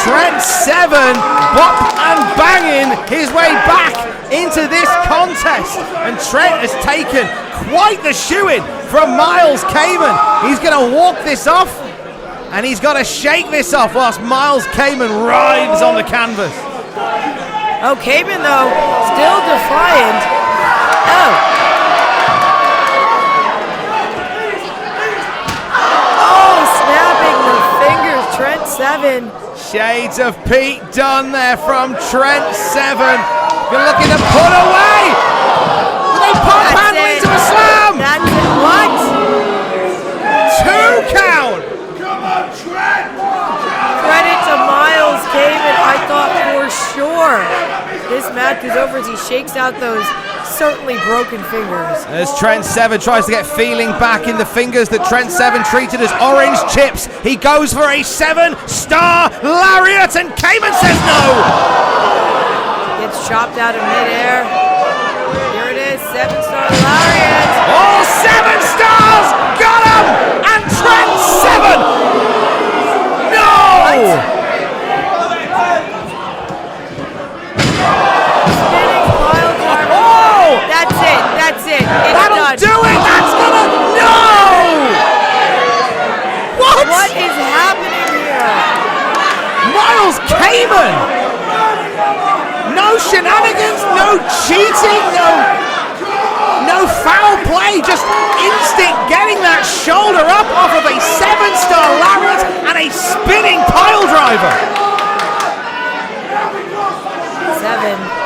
Speaker 11: Trent Seven bop and banging his way back into this contest. And Trent has taken quite the shoe-in from Miles Cayman. He's going to walk this off and he's got to shake this off whilst Miles Cayman writhes on the canvas.
Speaker 10: Oh, Cayman, though, still defiant. Oh. Oh, snapping the fingers, Trent Seven.
Speaker 11: Shades of Pete Dunne there from Trent Seven. You're looking to put away. They pop handle into a slam.
Speaker 10: That's it. What?
Speaker 11: 2 count.
Speaker 12: Come on, Trent.
Speaker 10: Credit to Miles Cayman. I thought for sure this match is over as he shakes out those certainly broken fingers.
Speaker 11: As Trent Seven tries to get feeling back in the fingers that Trent Seven treated as orange chips, he goes for a 7-star lariat and Cayman says no!
Speaker 10: Gets chopped out of midair. Here it is, 7-star lariat.
Speaker 11: All 7 stars! Got him! And Trent Seven! No! What?
Speaker 10: That's it. It's
Speaker 11: That'll
Speaker 10: done.
Speaker 11: do it! That's gonna... No!
Speaker 10: What is happening here?
Speaker 11: Miles Cayman! No shenanigans, no cheating, no foul play, just instinct getting that shoulder up off of a 7-star lariat and a spinning pile driver.
Speaker 10: Seven.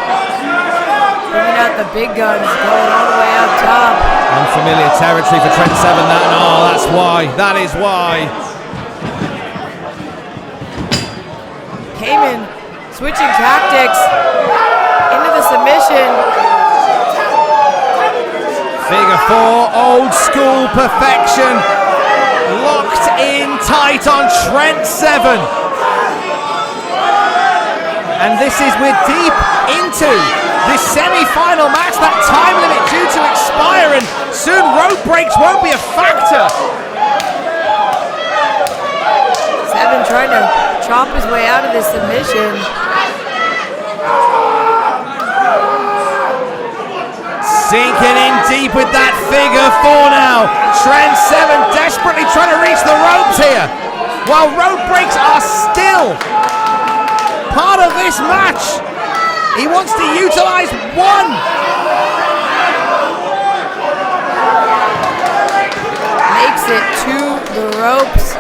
Speaker 10: Bringing out the big guns, going all the way up top.
Speaker 11: Unfamiliar territory for Trent Seven, that's why. That is why.
Speaker 10: Cayman switching tactics into the submission.
Speaker 11: Figure 4, old school perfection. Locked in tight on Trent Seven. And this is we're deep into this semi-final match, that time limit due to expire, and soon rope breaks won't be a factor.
Speaker 10: Seven trying to chop his way out of this submission.
Speaker 11: Sinking in deep with that figure 4 now. Trent Seven desperately trying to reach the ropes here, while rope breaks are still part of this match. He wants to utilize one.
Speaker 10: it to the ropes.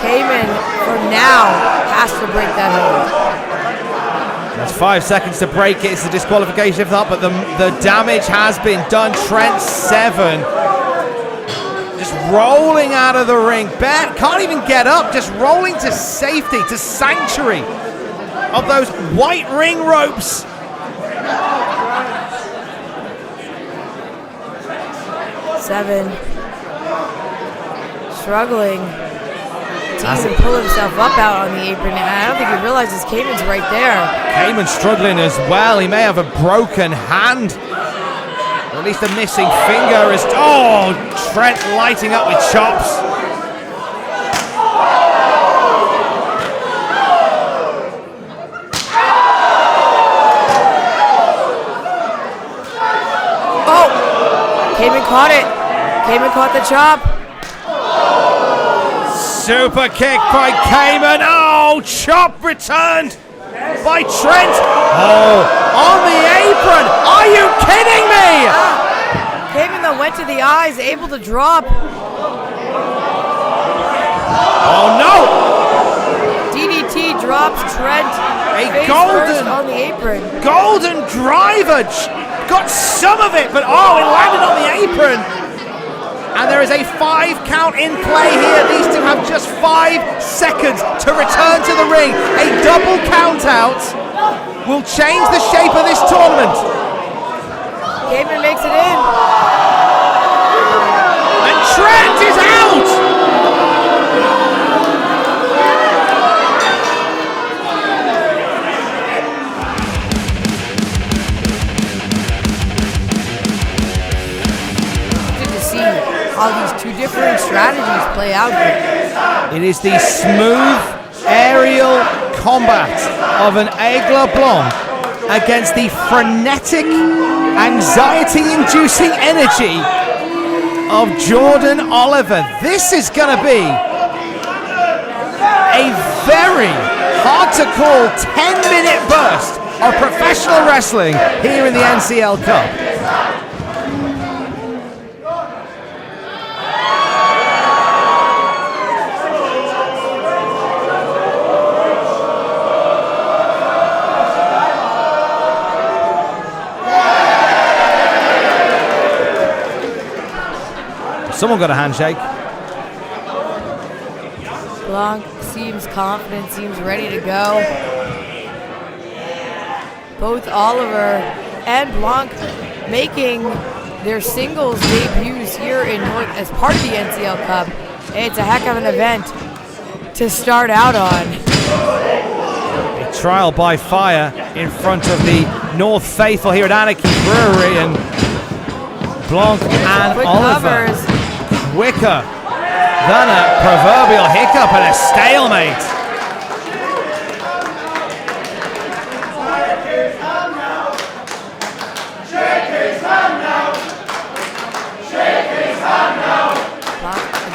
Speaker 10: Cayman, for now, has to break that hold.
Speaker 11: That's 5 seconds to break it. It's a disqualification if not, but the damage has been done. Trent 7. Just rolling out of the ring. Ben can't even get up, just rolling to safety, to sanctuary of those white ring ropes.
Speaker 10: Seven. Struggling to even pull himself up out on the apron. And I don't think he realizes Cayman's right there.
Speaker 11: Cayman struggling as well. He may have a broken hand. Or at least a missing finger. Oh, Trent lighting up with chops.
Speaker 10: Oh! Cayman caught it. Cayman caught the chop.
Speaker 11: Super kick by Cayman. Oh, chop returned by Trent. Oh, on the apron. Are you kidding me?
Speaker 10: Cayman though went to the eyes, able to drop.
Speaker 11: Oh no!
Speaker 10: DDT drops Trent.
Speaker 11: A
Speaker 10: face
Speaker 11: golden
Speaker 10: first on the apron.
Speaker 11: Golden driver. Got some of it, but oh, it landed on the apron. And there is a 5 count in play here. These two have just 5 seconds to return to the ring. A double count out will change the shape of this tournament.
Speaker 10: Cayman makes it in.
Speaker 11: And Trent is out!
Speaker 10: How these two different strategies play out here.
Speaker 11: It is the smooth aerial combat of an Aigle Blanc against the frenetic, anxiety-inducing energy of Jordan Oliver. This is going to be a very hard-to-call 10-minute burst of professional wrestling here in the NCL Cup. Someone got a handshake.
Speaker 10: Blanc seems confident, seems ready to go. Both Oliver and Blanc making their singles debuts here in North as part of the NCL Cup. It's a heck of an event to start out on.
Speaker 11: A trial by fire in front of the North faithful here at Anarchy Brewery, and Blanc and Oliver quicker than a proverbial hiccup and a stalemate.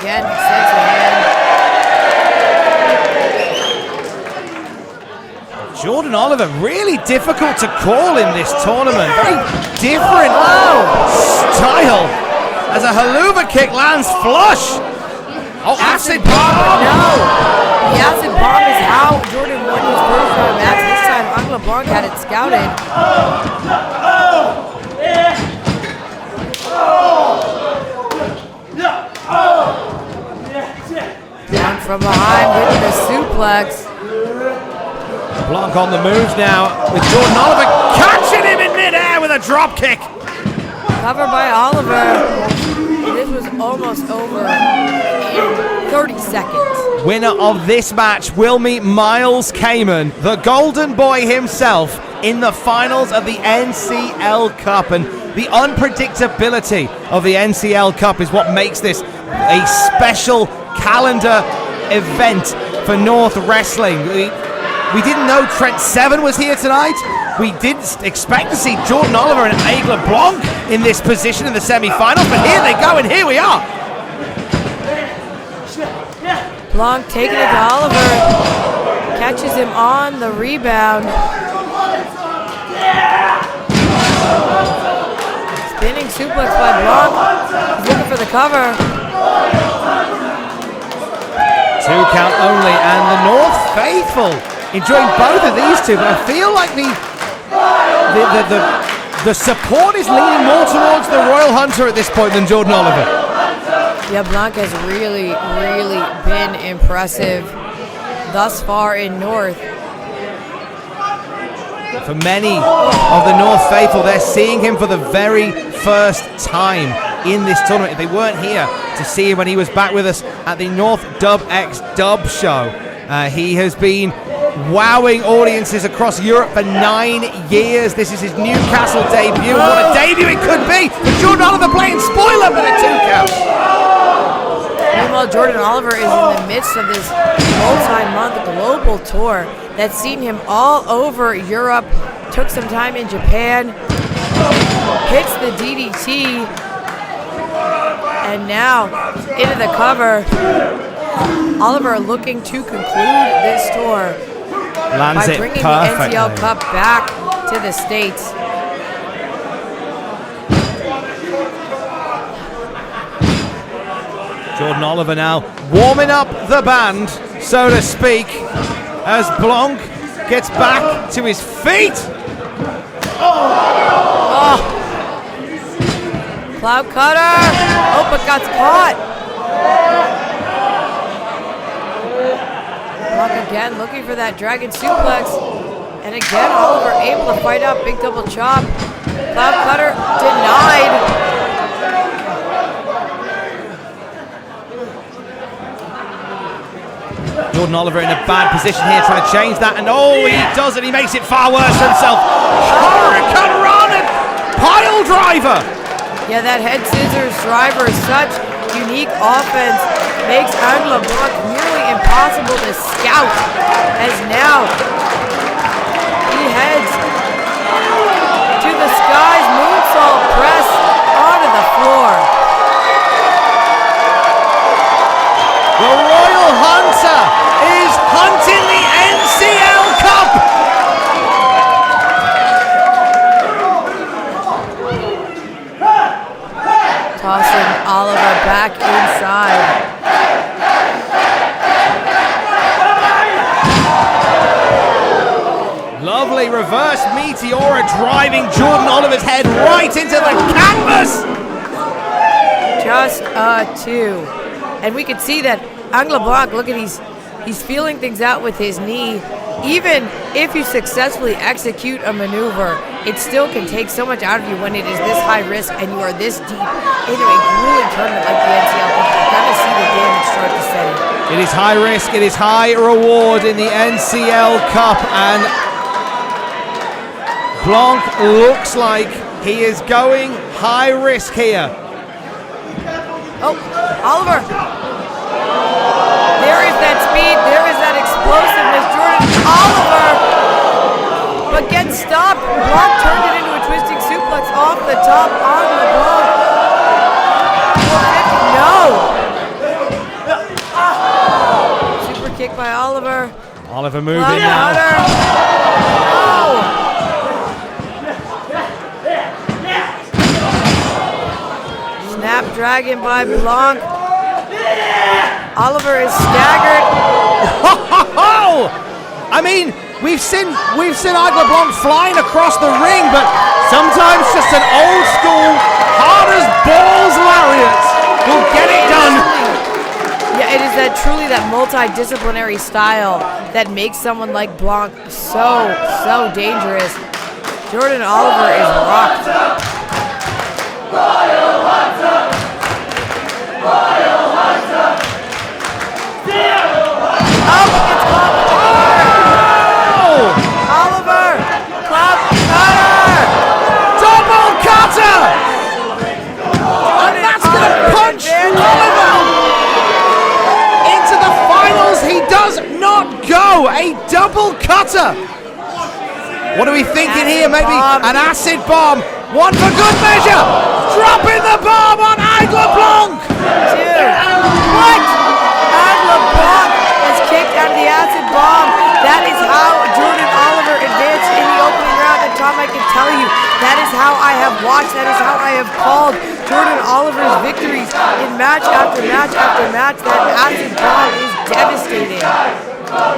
Speaker 10: Again, extends the hand.
Speaker 11: Jordan Oliver, really difficult to call in this tournament. Very different style as a haluva kick lands flush. Oh, acid bomb!
Speaker 10: No! The acid bomb is how Jordan won his first round match. This time, Aigle Blanc had it scouted. Down from behind with the suplex.
Speaker 11: Blanc on the moves now with Jordan Oliver catching him in midair with a drop kick.
Speaker 10: Covered by Oliver. This was almost over in 30 seconds.
Speaker 11: Winner of this match will meet Miles Cayman, the golden boy himself, in the finals of the NCL Cup. And the unpredictability of the NCL Cup is what makes this a special calendar event for North Wrestling. We didn't know Trent 7 was here tonight. We didn't expect to see Jordan Oliver and Aigle Blanc in this position in the semi-finals, but here they go, and here we are.
Speaker 10: Blanc taking it to Oliver. Catches him on the rebound. Spinning suplex by Blanc. He's looking for the cover.
Speaker 11: 2 count only, and the North faithful enjoying both of these two, but I feel like the support is leaning more towards the Royal Hunter at this point than Jordan Oliver.
Speaker 10: Yeah, Blanc has really, really been impressive thus far in North.
Speaker 11: For many of the North faithful, they're seeing him for the very first time in this tournament. If they weren't here to see him when he was back with us at the North Dub X Dub show, he has been wowing audiences across Europe for 9 years. This is his Newcastle debut. What a debut it could be for Jordan Oliver playing spoiler for the 2 count.
Speaker 10: Meanwhile, Jordan Oliver is in the midst of this multi-month global tour that's seen him all over Europe, took some time in Japan, hits the DDT, and now into the cover. Oliver looking to conclude this tour
Speaker 11: Lands
Speaker 10: by
Speaker 11: it
Speaker 10: bringing
Speaker 11: perfectly.
Speaker 10: the NCL Cup back to the States.
Speaker 11: Jordan Oliver now warming up the band, so to speak, as Blanc gets back to his feet.
Speaker 10: Oh. Cloud cutter. Oh, but got caught. Blanc again looking for that dragon suplex. And again, Oliver able to fight out big double chop. Cloud cutter denied.
Speaker 11: Jordan Oliver in a bad position here, trying to change that, and he does it. He makes it far worse for himself. Hurricane Run and pile driver.
Speaker 10: Yeah, that head scissors driver is such unique offense. Makes Aigle nearly impossible to scout. As now he heads to the skies, moonsault press onto the floor.
Speaker 11: The Royal Hunter is hunting the NCL Cup.
Speaker 10: Tossing Oliver back inside.
Speaker 11: Lovely reverse Meteora driving Jordan Oliver's head right into the canvas.
Speaker 10: Just a 2. And we can see that Aigle Blanc, look at he's feeling things out with his knee. Even if you successfully execute a maneuver, it still can take so much out of you when it is this high risk and you are this deep into a grueling tournament like the NCL Cup. You're going to see the damage start to set in.
Speaker 11: It is high risk, it is high reward in the NCL Cup, and Blanc looks like he is going high risk here.
Speaker 10: Oh, Oliver. There is that speed, there is that explosiveness. Jordan Oliver, but gets stopped. Blanc turned it into a twisting suplex off the top on LeBlanc. No. Super kick by Oliver.
Speaker 11: Oliver moving now.
Speaker 10: Snapdragon by Blanc. Oliver is staggered.
Speaker 11: I mean, we've seen Aigle Blanc flying across the ring, but sometimes just an old school, hard as balls lariat will get it done.
Speaker 10: Yeah, it is truly that multidisciplinary style that makes someone like Blanc so dangerous. Jordan Oliver is rocked.
Speaker 15: Royal Hunter! Royal Hunter!
Speaker 10: Oliver! Club cutter!
Speaker 11: Double cutter! And that's going to punch Oliver into the finals. He does not go. A double cutter. What are we thinking here? Maybe an acid bomb. One for good measure. Dropping the bomb on Aigle Blanc.
Speaker 10: Dude, what? Aigle Blanc has kicked out of the acid bomb. That is how Jordan Oliver advanced in the opening round. And Tom, I can tell you, that is how I have watched, that is how I have called Jordan Oliver's victories in match after match after match. That acid bomb is devastating.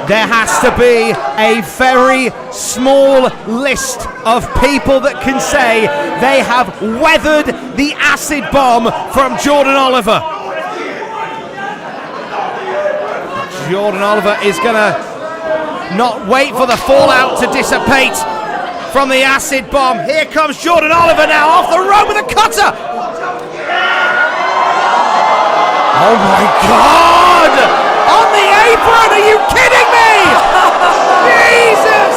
Speaker 11: There has to be a very small list of people that can say they have weathered the acid bomb from Jordan Oliver. Jordan Oliver is going to not wait for the fallout to dissipate from the acid bomb. Here comes Jordan Oliver now off the rope with a cutter. Oh my God! On the apron, are you kidding me? Jesus!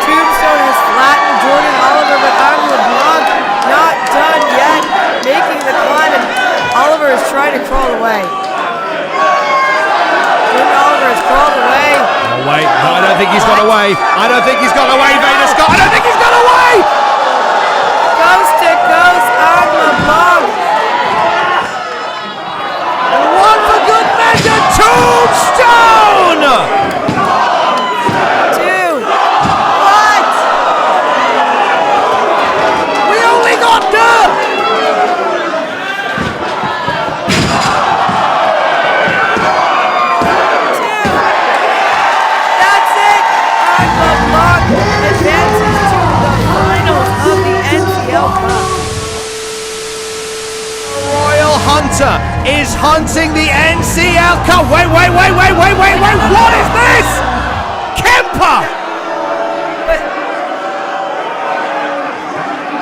Speaker 10: Tombstone has flattened Jordan Oliver, but Aigle Blanc not done yet, making the climb, and Oliver is trying to crawl away. Jordan Oliver has crawled away.
Speaker 11: Oh wait, no, I don't think he's got away. I don't think he's got away, Vader Scott. I don't think he's got away!
Speaker 10: Coast to coast, Aigle Blanc.
Speaker 11: And one for good measure, Tombstone!
Speaker 10: Two. What?
Speaker 11: We only got dirt!
Speaker 10: That's it. Aigle Blanc advances to the finals of the NCL Cup.
Speaker 11: Royal Hunter is hunting the NCL Cup. Wait. What is this? Kemper!
Speaker 10: But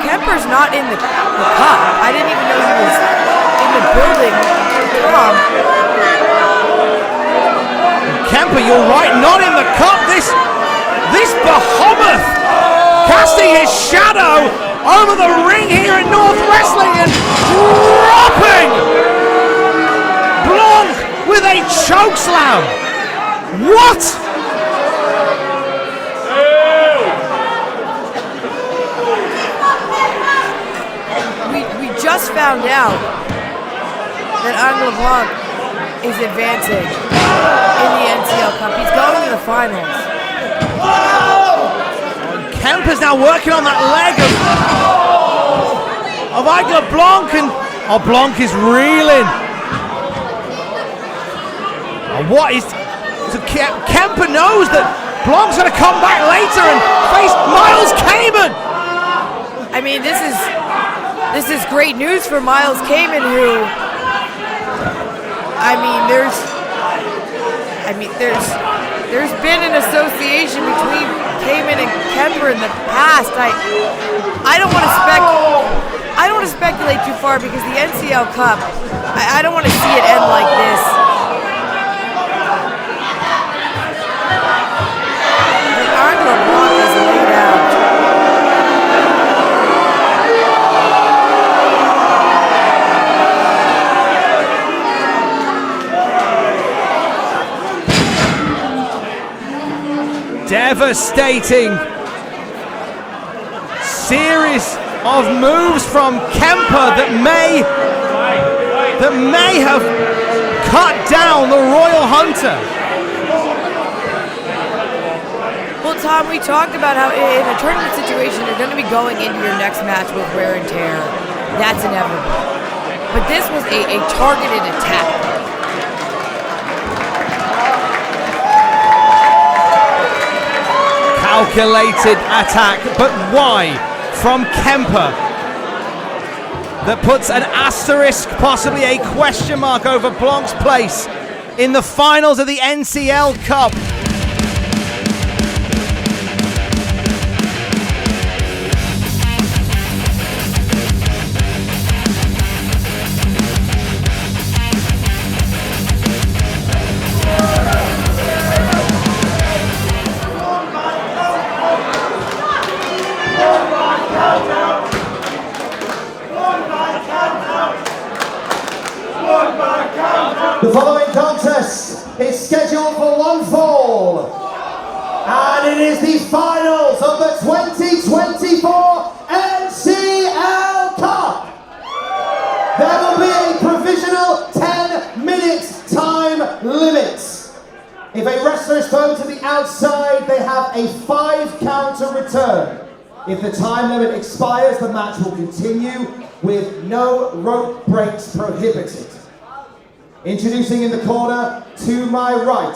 Speaker 10: Kemper's not in the cup. I didn't even know he was in the building.
Speaker 11: Kemper, you're right, not in the cup. This behemoth casting his shadow over the ring here at North Wrestling and dropping Blanc with a chokeslam. What?
Speaker 10: We just found out that Aigle Blanc is advancing in the NCL Cup. He's going to the finals.
Speaker 11: Kemper's now working on that leg of Aigle Blanc, and Blanc is reeling. What is... So Kemper knows that Blanc's going to come back later and face Miles Kamen.
Speaker 10: I mean, this is great news for Miles Kamen, who... There's been an association between Kamen and Kemper in the past. I don't want to speculate too far because the NCL Cup, I don't want to see it end like this. But Aigle Blanc is laid out.
Speaker 11: Devastating series of moves from Kemper that may have cut down the Royal Hunter.
Speaker 10: Well, Tom, we talked about how in a tournament situation you're going to be going into your next match with wear and tear. That's inevitable. But this was a targeted attack.
Speaker 11: Calculated attack, but why from Kemper? That puts an asterisk, possibly a question mark over Blanc's place in the finals of the NCL Cup.
Speaker 1: The following contest is scheduled for one fall, and it is the finals of the 2024 NCL Cup. There will be a provisional 10-minute time limit. If a wrestler is thrown to the outside, they have a 5-count to return. If the time limit expires, the match will continue with no rope breaks prohibited. Introducing in the corner to my right,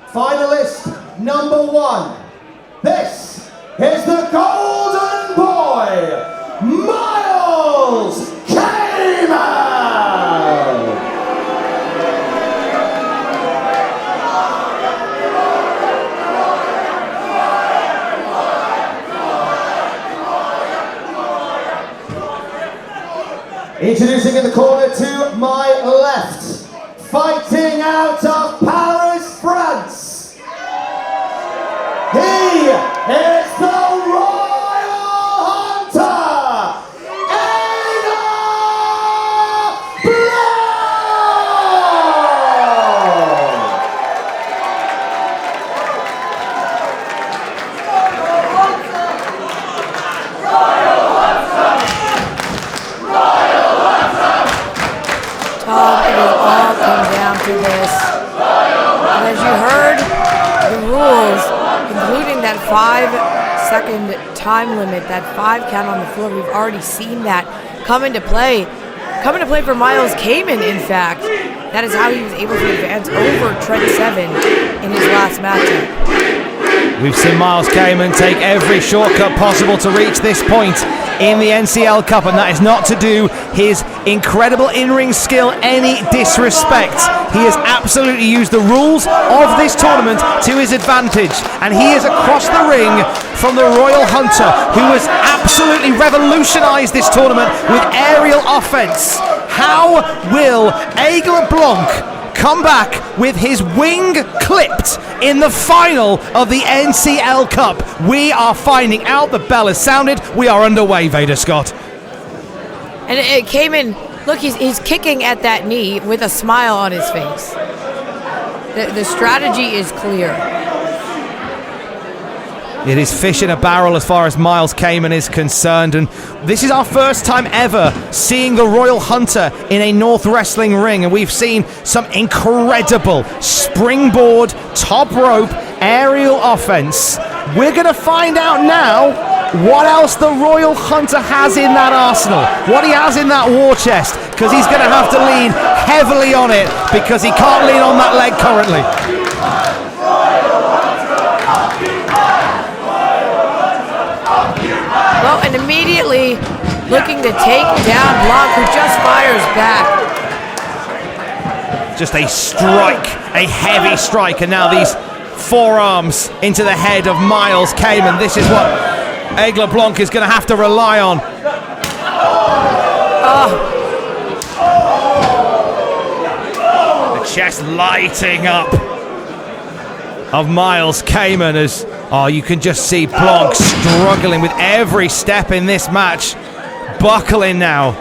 Speaker 1: finalist number 1. This is the Golden Boy, Miles Cayman! Introducing in the corner to my left, fighting out of Paris, France. He is the Royal Hunter,
Speaker 10: to this. And as you heard, the rules, including that 5-second time limit, that 5 count on the floor, we've already seen that come into play. Come into play for Miles Cayman, in fact. That is how he was able to advance over Trent 7 in his last matchup.
Speaker 11: We've seen Miles Cayman take every shortcut possible to reach this point in the NCL Cup, and that is not to do his incredible in-ring skill any disrespect. He has absolutely used the rules of this tournament to his advantage, and he is across the ring from the Royal Hunter, who has absolutely revolutionized this tournament with aerial offense. How will Aigle Blanc come back with his wing clipped in the final of the NCL Cup? We are finding out. The bell has sounded. We are underway, Vader Scott.
Speaker 10: And it came in, look, he's kicking at that knee with a smile on his face. The strategy is clear.
Speaker 11: It is fish in a barrel as far as Miles Cayman is concerned, and this is our first time ever seeing the Royal Hunter in a North Wrestling ring, and we've seen some incredible springboard, top rope, aerial offense. We're going to find out now what else the Royal Hunter has in that arsenal, what he has in that war chest, because he's going to have to lean heavily on it because he can't lean on that leg currently.
Speaker 10: Well, and immediately looking to take down Blanc, who just fires back.
Speaker 11: Just a strike, a heavy strike, and now these forearms into the head of Miles Cayman. This is what Aigle Blanc is going to have to rely on. The chest lighting up of Miles Cayman as you can just see Blanc struggling with every step in this match, buckling now.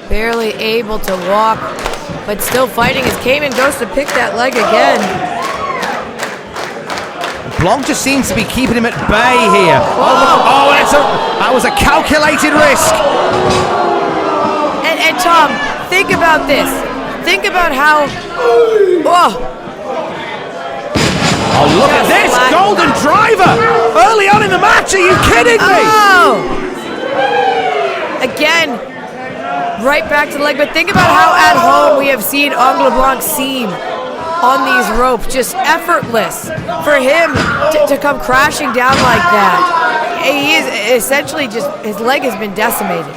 Speaker 10: Barely able to walk, but still fighting as Cayman goes to pick that leg again.
Speaker 11: Blanc just seems to be keeping him at bay here. Oh, that was a calculated risk.
Speaker 10: And Tom, think about this. Think about how...
Speaker 11: Oh, look at this! Golden driver! Early on in the match, are you kidding me?
Speaker 10: Again, right back to the leg, but think about how at home we have seen Aigle Blanc seem on these ropes. Just effortless for him to come crashing down like that. He is essentially just, his leg has been decimated.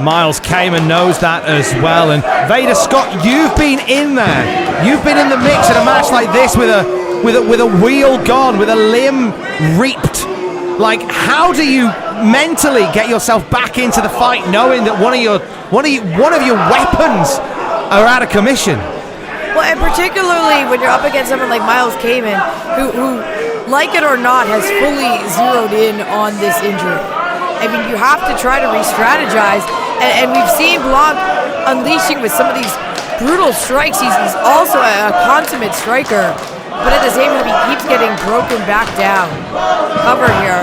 Speaker 11: Miles Cayman knows that as well, and Vader Scott, you've been in there. You've been in the mix in a match like this with a wheel gone, with a limb reaped. Like, how do you mentally get yourself back into the fight, knowing that one of your weapons are out of commission?
Speaker 10: Well, and particularly when you're up against someone like Miles Cayman, who, like it or not, has fully zeroed in on this injury. I mean, you have to try to re-strategize, and we've seen Blanc unleashing with some of these brutal strikes. He's also a consummate striker, but at the same time, he keeps getting broken back down. Cover here.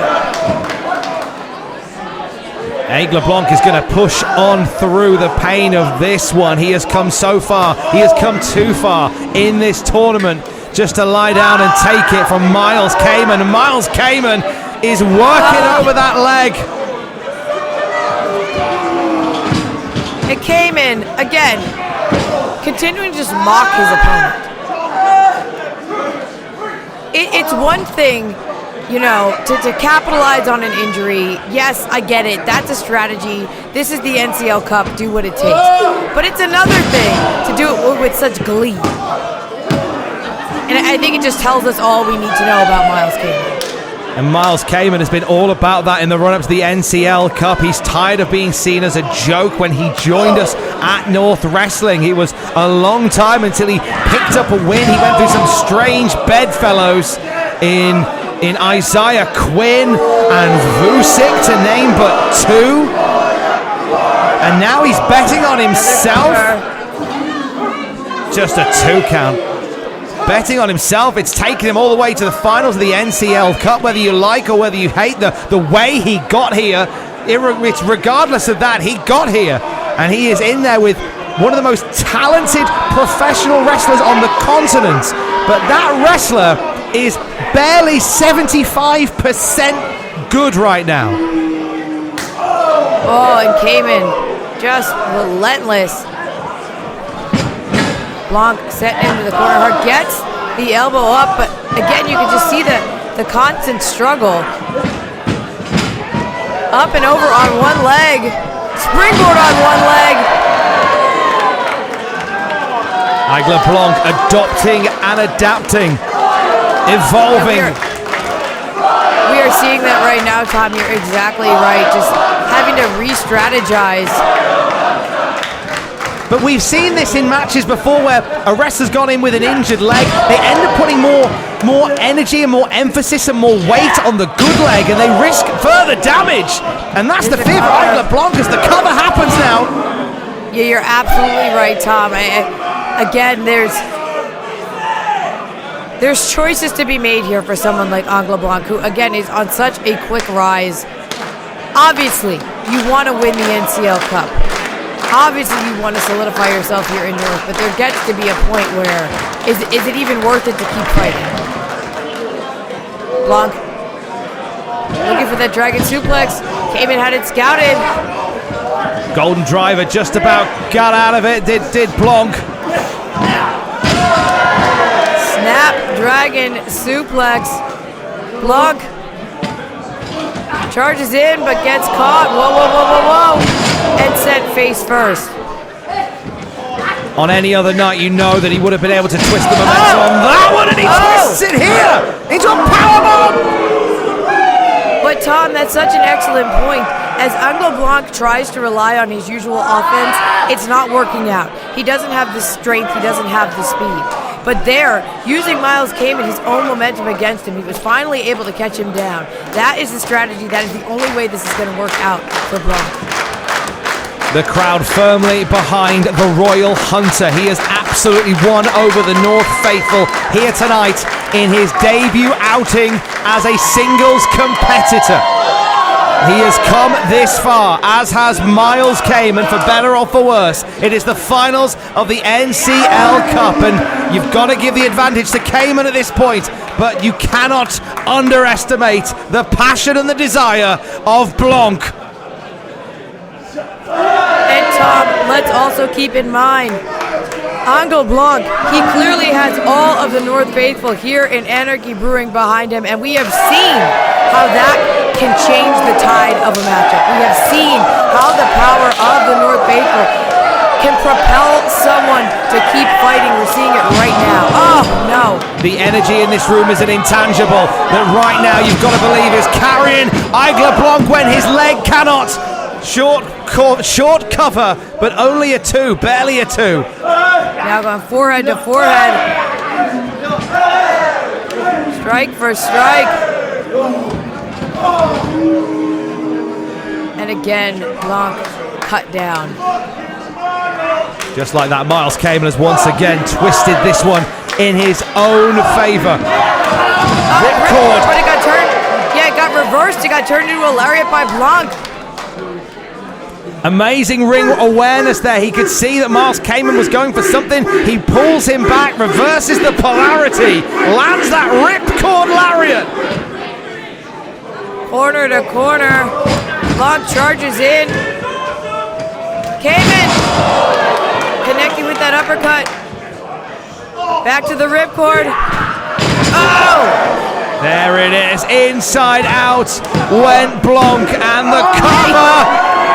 Speaker 11: Aigle Blanc is going to push on through the pain of this one. He has come so far. He has come too far in this tournament just to lie down and take it from Miles Cayman. And Miles Cayman is working over that leg.
Speaker 10: Cayman, again, continuing to just mock his opponent. It's one thing, you know, to capitalize on an injury. Yes, I get it. That's a strategy. This is the NCL Cup. Do what it takes. But it's another thing to do it with such glee. And I think it just tells us all we need to know about Miles Cayman.
Speaker 11: And Miles Cayman has been all about that in the run-up to the NCL Cup. He's tired of being seen as a joke when he joined us at North Wrestling. He was a long time until he picked up a win. He went through some strange bedfellows in Isaiah Quinn and Vucic, to name but two. And now he's betting on himself. Just a 2 count. Betting on himself. It's taken him all the way to the finals of the NCL Cup, whether you like or whether you hate the way he got here. It's regardless of that, he got here. And he is in there with one of the most talented professional wrestlers on the continent. But that wrestler is barely 75% good right now.
Speaker 10: Oh, and Cayman just relentless. Blanc setting into the corner. Gets the elbow up, but again, you can just see the constant struggle. Up and over on one leg. Springboard on one leg.
Speaker 11: Aigle Blanc adopting and adapting. Evolving.
Speaker 10: We are seeing that right now, Tom. You're exactly right. Just having to re-strategize.
Speaker 11: But we've seen this in matches before where a wrestler's gone in with an injured leg. They end up putting more energy and more emphasis and more weight on the good leg, and they risk further damage. And that's the fear for Aigle Blanc as the cover happens now.
Speaker 10: Yeah, you're absolutely right, Tom. Again, there's choices to be made here for someone like Aigle Blanc, who again is on such a quick rise. Obviously, you want to win the NCL Cup. Obviously, you want to solidify yourself here in North, but there gets to be a point where is it even worth it to keep fighting? Blanc looking for that dragon suplex. Cayman had it scouted.
Speaker 11: Golden driver just about got out of it. Did Blanc.
Speaker 10: Snap dragon suplex. Blanc charges in but gets caught. Whoa, whoa, whoa, whoa, whoa. And set face first.
Speaker 11: On any other night, you know that he would have been able to twist the momentum on that one, and he twists it here into a powerbomb.
Speaker 10: But Tom, that's such an excellent point. As Aigle Blanc tries to rely on his usual offense, it's not working out. He doesn't have the strength, he doesn't have the speed. But there, using Miles Cayman, his own momentum against him, he was finally able to catch him down. That is the strategy. That is the only way this is going to work out for Blanc.
Speaker 11: The crowd firmly behind the Royal Hunter. He has absolutely won over the North Faithful here tonight in his debut outing as a singles competitor. He has come this far, as has Miles Cayman, for better or for worse. It is the finals of the NCL Cup, and you've got to give the advantage to Cayman at this point, but you cannot underestimate the passion and the desire of Blanc.
Speaker 10: And Tom, let's also keep in mind, Aigle Blanc, he clearly has all of the North Faithful here in Anarchy Brewing behind him, and we have seen how that can change the tide of a matchup. We have seen how the power of the North Faithful can propel someone to keep fighting. We're seeing it right now. Oh, no.
Speaker 11: The energy in this room is an intangible that right now you've got to believe is carrying Aigle Blanc when his leg cannot. Short cover, but only a 2, barely a 2.
Speaker 10: Now going forehead to forehead. Strike for strike. And again, Blanc cut down.
Speaker 11: Just like that, Miles Cayman has once again twisted this one in his own favor. Ripcord.
Speaker 10: But it got turned. Yeah, it got reversed. It got turned into a lariat by Blanc.
Speaker 11: Amazing ring awareness there. He could see that Miles Cayman was going for something. He pulls him back, reverses the polarity, lands that ripcord lariat.
Speaker 10: Corner to corner. Blanc charges in. Cayman connecting with that uppercut. Back to the ripcord. Oh!
Speaker 11: There it is, inside out went Blanc and the cover.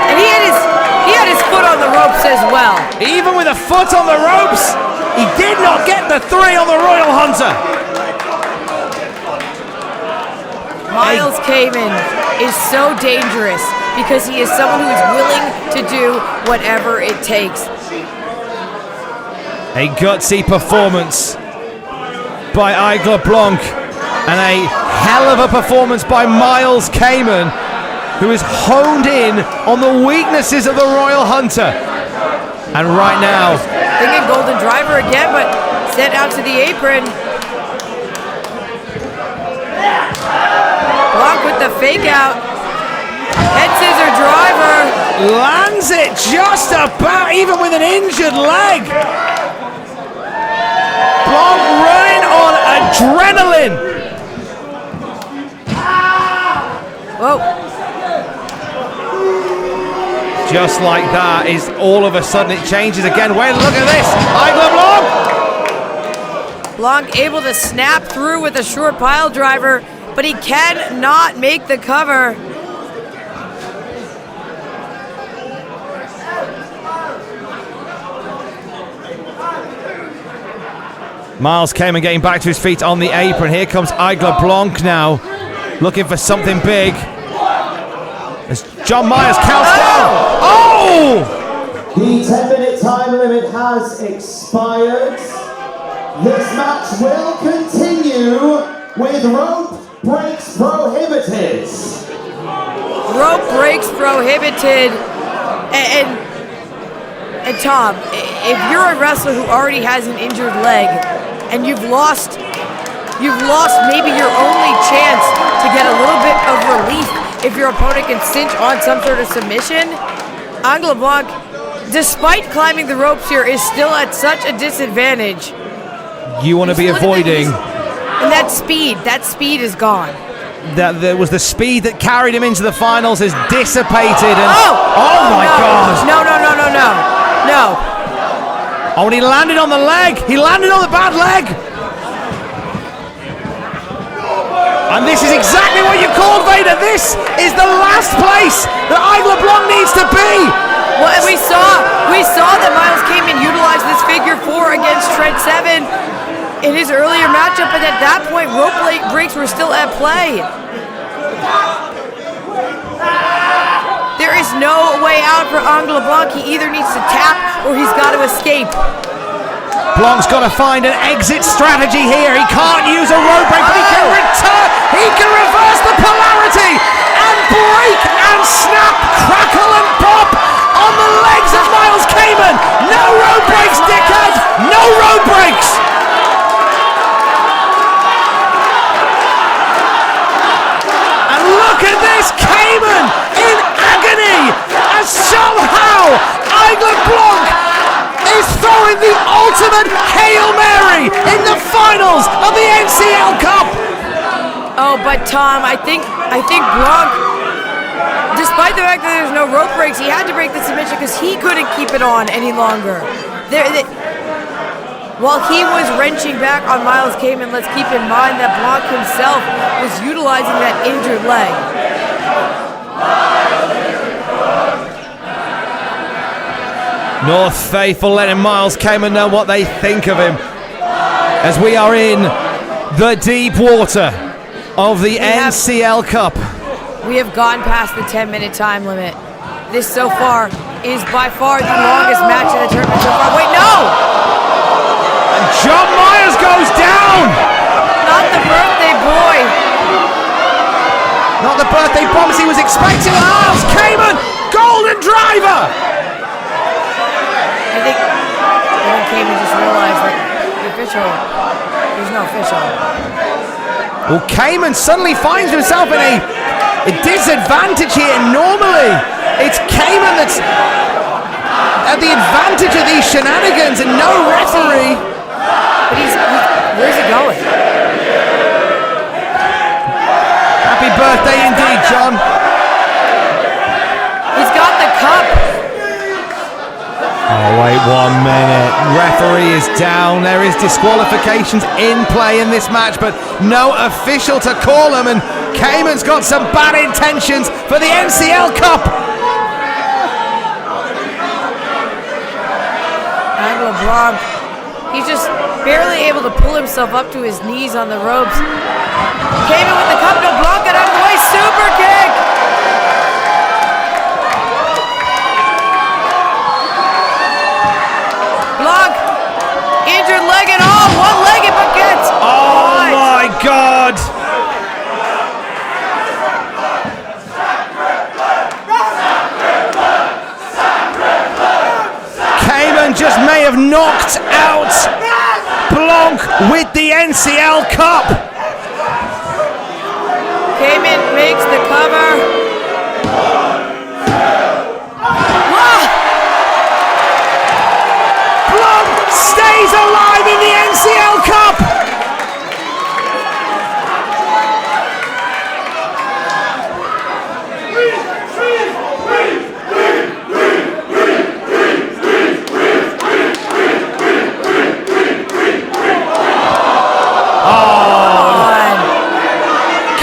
Speaker 10: And he had his foot on the ropes as well.
Speaker 11: Even with a foot on the ropes, he did not get the 3 on the Royal Hunter.
Speaker 10: Miles Cayman is so dangerous because he is someone who is willing to do whatever it takes.
Speaker 11: A gutsy performance by Aigle Blanc and a hell of a performance by Miles Cayman, who is honed in on the weaknesses of the Royal Hunter. And right now,
Speaker 10: thinking golden driver again, but sent out to the apron. Blanc with the fake out. Head scissor driver.
Speaker 11: Lands it just about, even with an injured leg. Blanc running on adrenaline.
Speaker 10: Whoa.
Speaker 11: Just like that, is all of a sudden it changes again. Wait, look at this. Aigle Blanc.
Speaker 10: Blanc able to snap through with a short pile driver, but he cannot make the cover.
Speaker 11: Miles Cayman getting back to his feet on the apron. Here comes Aigle Blanc now, looking for something big. As John Myers counts down. Oh!
Speaker 1: The 10-minute time limit has expired. This match will continue with rope breaks prohibited.
Speaker 10: Rope breaks prohibited. And Tom, if you're a wrestler who already has an injured leg and you've lost maybe your only chance to get a little bit of relief if your opponent can cinch on some sort of submission, Aigle Blanc, despite climbing the ropes here, is still at such a disadvantage.
Speaker 11: You want to be avoiding.
Speaker 10: And that speed is gone.
Speaker 11: That there was the speed that carried him into the finals is dissipated. And oh my God!
Speaker 10: No.
Speaker 11: Oh, and he landed on the leg. He landed on the bad leg. And this is exactly what you called, Vader. This is the last place that Aigle Blanc needs to be.
Speaker 10: Well, and we saw that Miles Cayman utilized this figure 4 against Trent 7 in his earlier matchup, but at that point, rope breaks were still at play. There is no way out for Aigle Blanc. He either needs to tap or he's got to escape.
Speaker 11: Blanc's got to find an exit strategy here. He can't use a rope break, but he can return. He can reverse the polarity and break and snap, crackle and pop on the legs of Miles Cayman. No rope breaks, dickhead. No rope breaks. And look at this, Cayman in agony as somehow Aigle Blanc is throwing the ultimate Hail Mary in the finals of the NCL Cup.
Speaker 10: Oh, but Tom, I think Blanc, despite the fact that there's no rope breaks, he had to break the submission because he couldn't keep it on any longer. While he was wrenching back on Miles Cayman, let's keep in mind that Blanc himself was utilizing that injured leg.
Speaker 11: North faithful letting Miles Cayman know what they think of him as we are in the deep water of the NCL Cup.
Speaker 10: We have gone past the 10-minute time limit. This so far is by far the longest match in the tournament so far. Wait, no!
Speaker 11: And John Myers goes down!
Speaker 10: Not the birthday boy.
Speaker 11: Not the birthday bombs he was expecting. Miles Cayman, golden driver!
Speaker 10: I think Cayman just realized that there's no official.
Speaker 11: Well, Cayman suddenly finds himself in a disadvantage here. Normally, it's Cayman that's at the advantage of these shenanigans and no referee.
Speaker 10: But where's he going?
Speaker 11: Happy birthday indeed, John.
Speaker 10: He's got the cup.
Speaker 11: Referee is down. There is disqualifications in play in this match, but no official to call them, and Cayman's got some bad intentions for the NCL Cup.
Speaker 10: Aigle Blanc, he's just barely able to pull himself up to his knees on the ropes. Cayman with the cup, no, Blanc got out of the way, super kick! Blanc, injured leg and all, one-legged but gets
Speaker 11: Oh my God! Cayman just may have knocked out Blanc with the NCL Cup.
Speaker 10: Cayman makes the cover.
Speaker 11: Stays alive in the NCL Cup!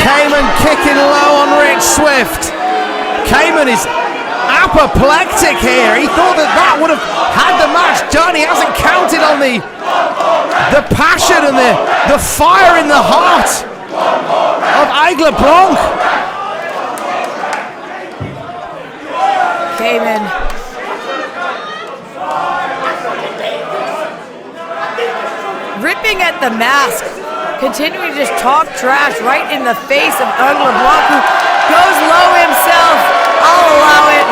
Speaker 11: Cayman kicking low on Rick Swift. Cayman is apoplectic here. He thought that would have had the match done. He hasn't counted on the passion and the fire in the heart of Aigle Blanc.
Speaker 10: Cayman. Ripping at the mask, continuing to just talk trash right in the face of Aigle Blanc, who goes low himself. I'll allow it.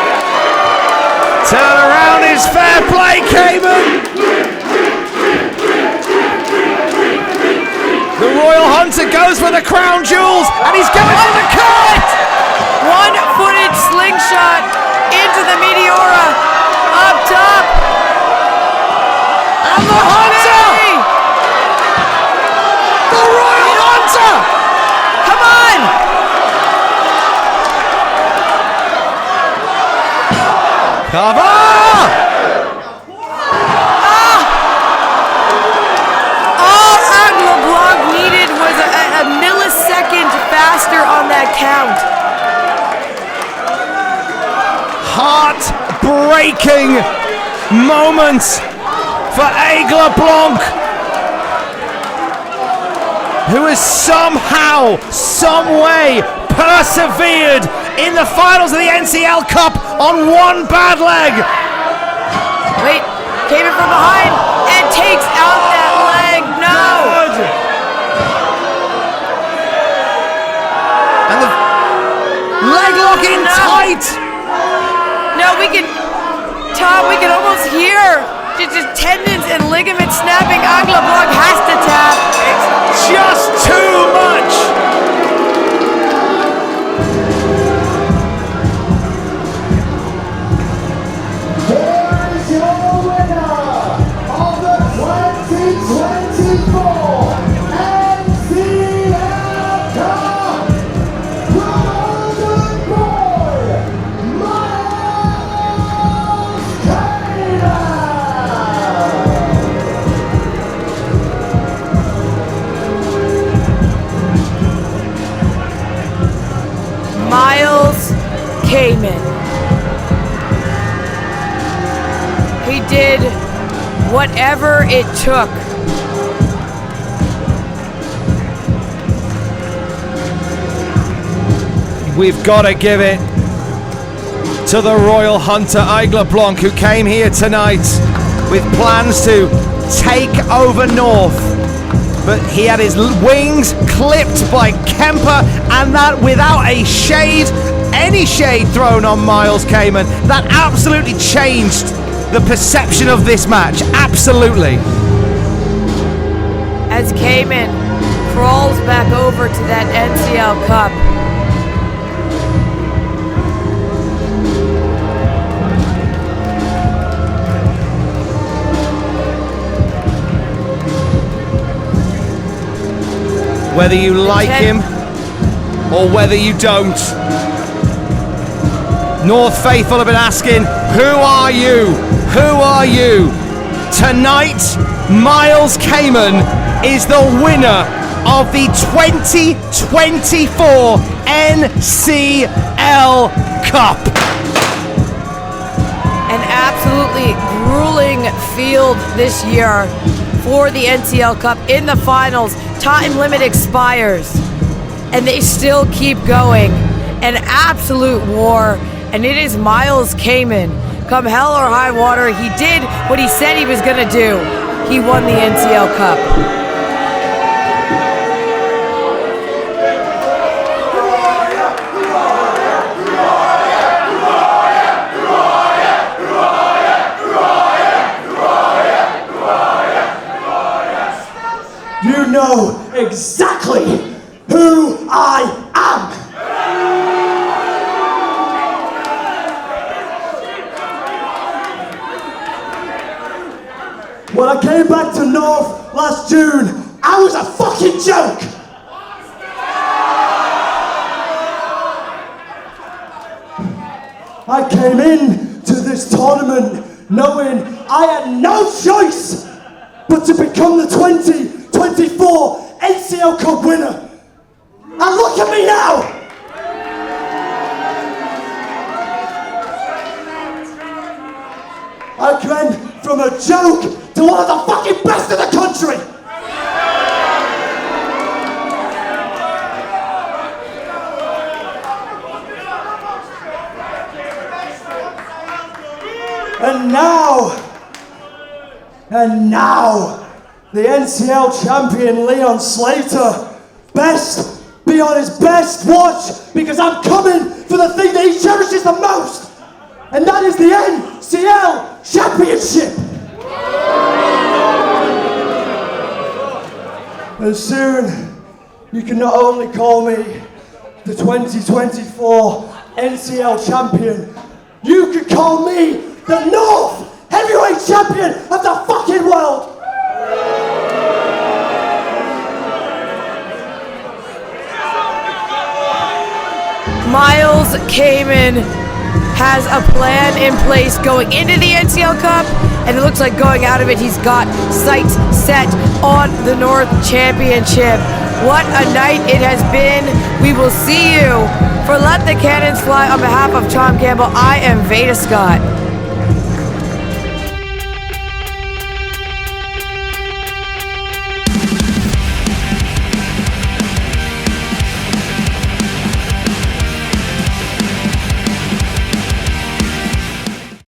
Speaker 11: Turn around is fair play, Cayman. The Royal Hunter goes for the crown jewels, and he's going for the cut.
Speaker 10: One-footed slingshot into the Meteora up top.
Speaker 11: And the Hunter! The Royal Hunter!
Speaker 10: Come on!
Speaker 11: Cover!
Speaker 10: All Aigle Blanc needed was a millisecond faster on that count.
Speaker 11: Heart-breaking moments for Aigle Blanc, who has somehow, some way persevered in the finals of the NCL Cup on one bad leg.
Speaker 10: Wait, came in from behind and takes out that leg. No.
Speaker 11: And the leg lock in tight.
Speaker 10: No, Tom, we can almost hear just tendons and ligaments snapping. Aigle Blanc has to tap.
Speaker 11: It's just too much.
Speaker 10: Cayman. He did whatever it took.
Speaker 11: We've got to give it to the Royal Hunter, Aigle Blanc, who came here tonight with plans to take over North. But he had his wings clipped by Kemper, and that without a shade, any shade thrown on Miles Cayman. That absolutely changed the perception of this match. Absolutely.
Speaker 10: As Cayman crawls back over to that NCL Cup.
Speaker 11: Whether you like him or whether you don't, North faithful have been asking, who are you? Who are you? Tonight, Miles Kamen is the winner of the 2024 NCL Cup.
Speaker 10: An absolutely grueling field this year for the NCL Cup. In the finals, time limit expires, and they still keep going. An absolute war, and it is Miles Kamen. Come hell or high water, he did what he said he was gonna do. He won the NCL Cup.
Speaker 3: You know exactly who I am. When I came back to North last June, I was a fucking joke. I came in to this tournament knowing I had no choice but to become the 2024 NCL Cup winner. And look at me now! I went from a joke to one of the fucking best in the country! And now, the NCL champion Leon Slater, best be on his best watch, because I'm coming for the thing that he cherishes the most, and that is the NCL Championship. And soon, you can not only call me the 2024 NCL champion, you could call me the North Heavyweight Champion of the fucking world!
Speaker 10: Miles Kamen has a plan in place going into the NCL Cup, and it looks like going out of it, he's got sights set on the North Championship. What a night it has been. We will see you for Let the Cannons Fly. On behalf of Tom Campbell, I am Veda Scott.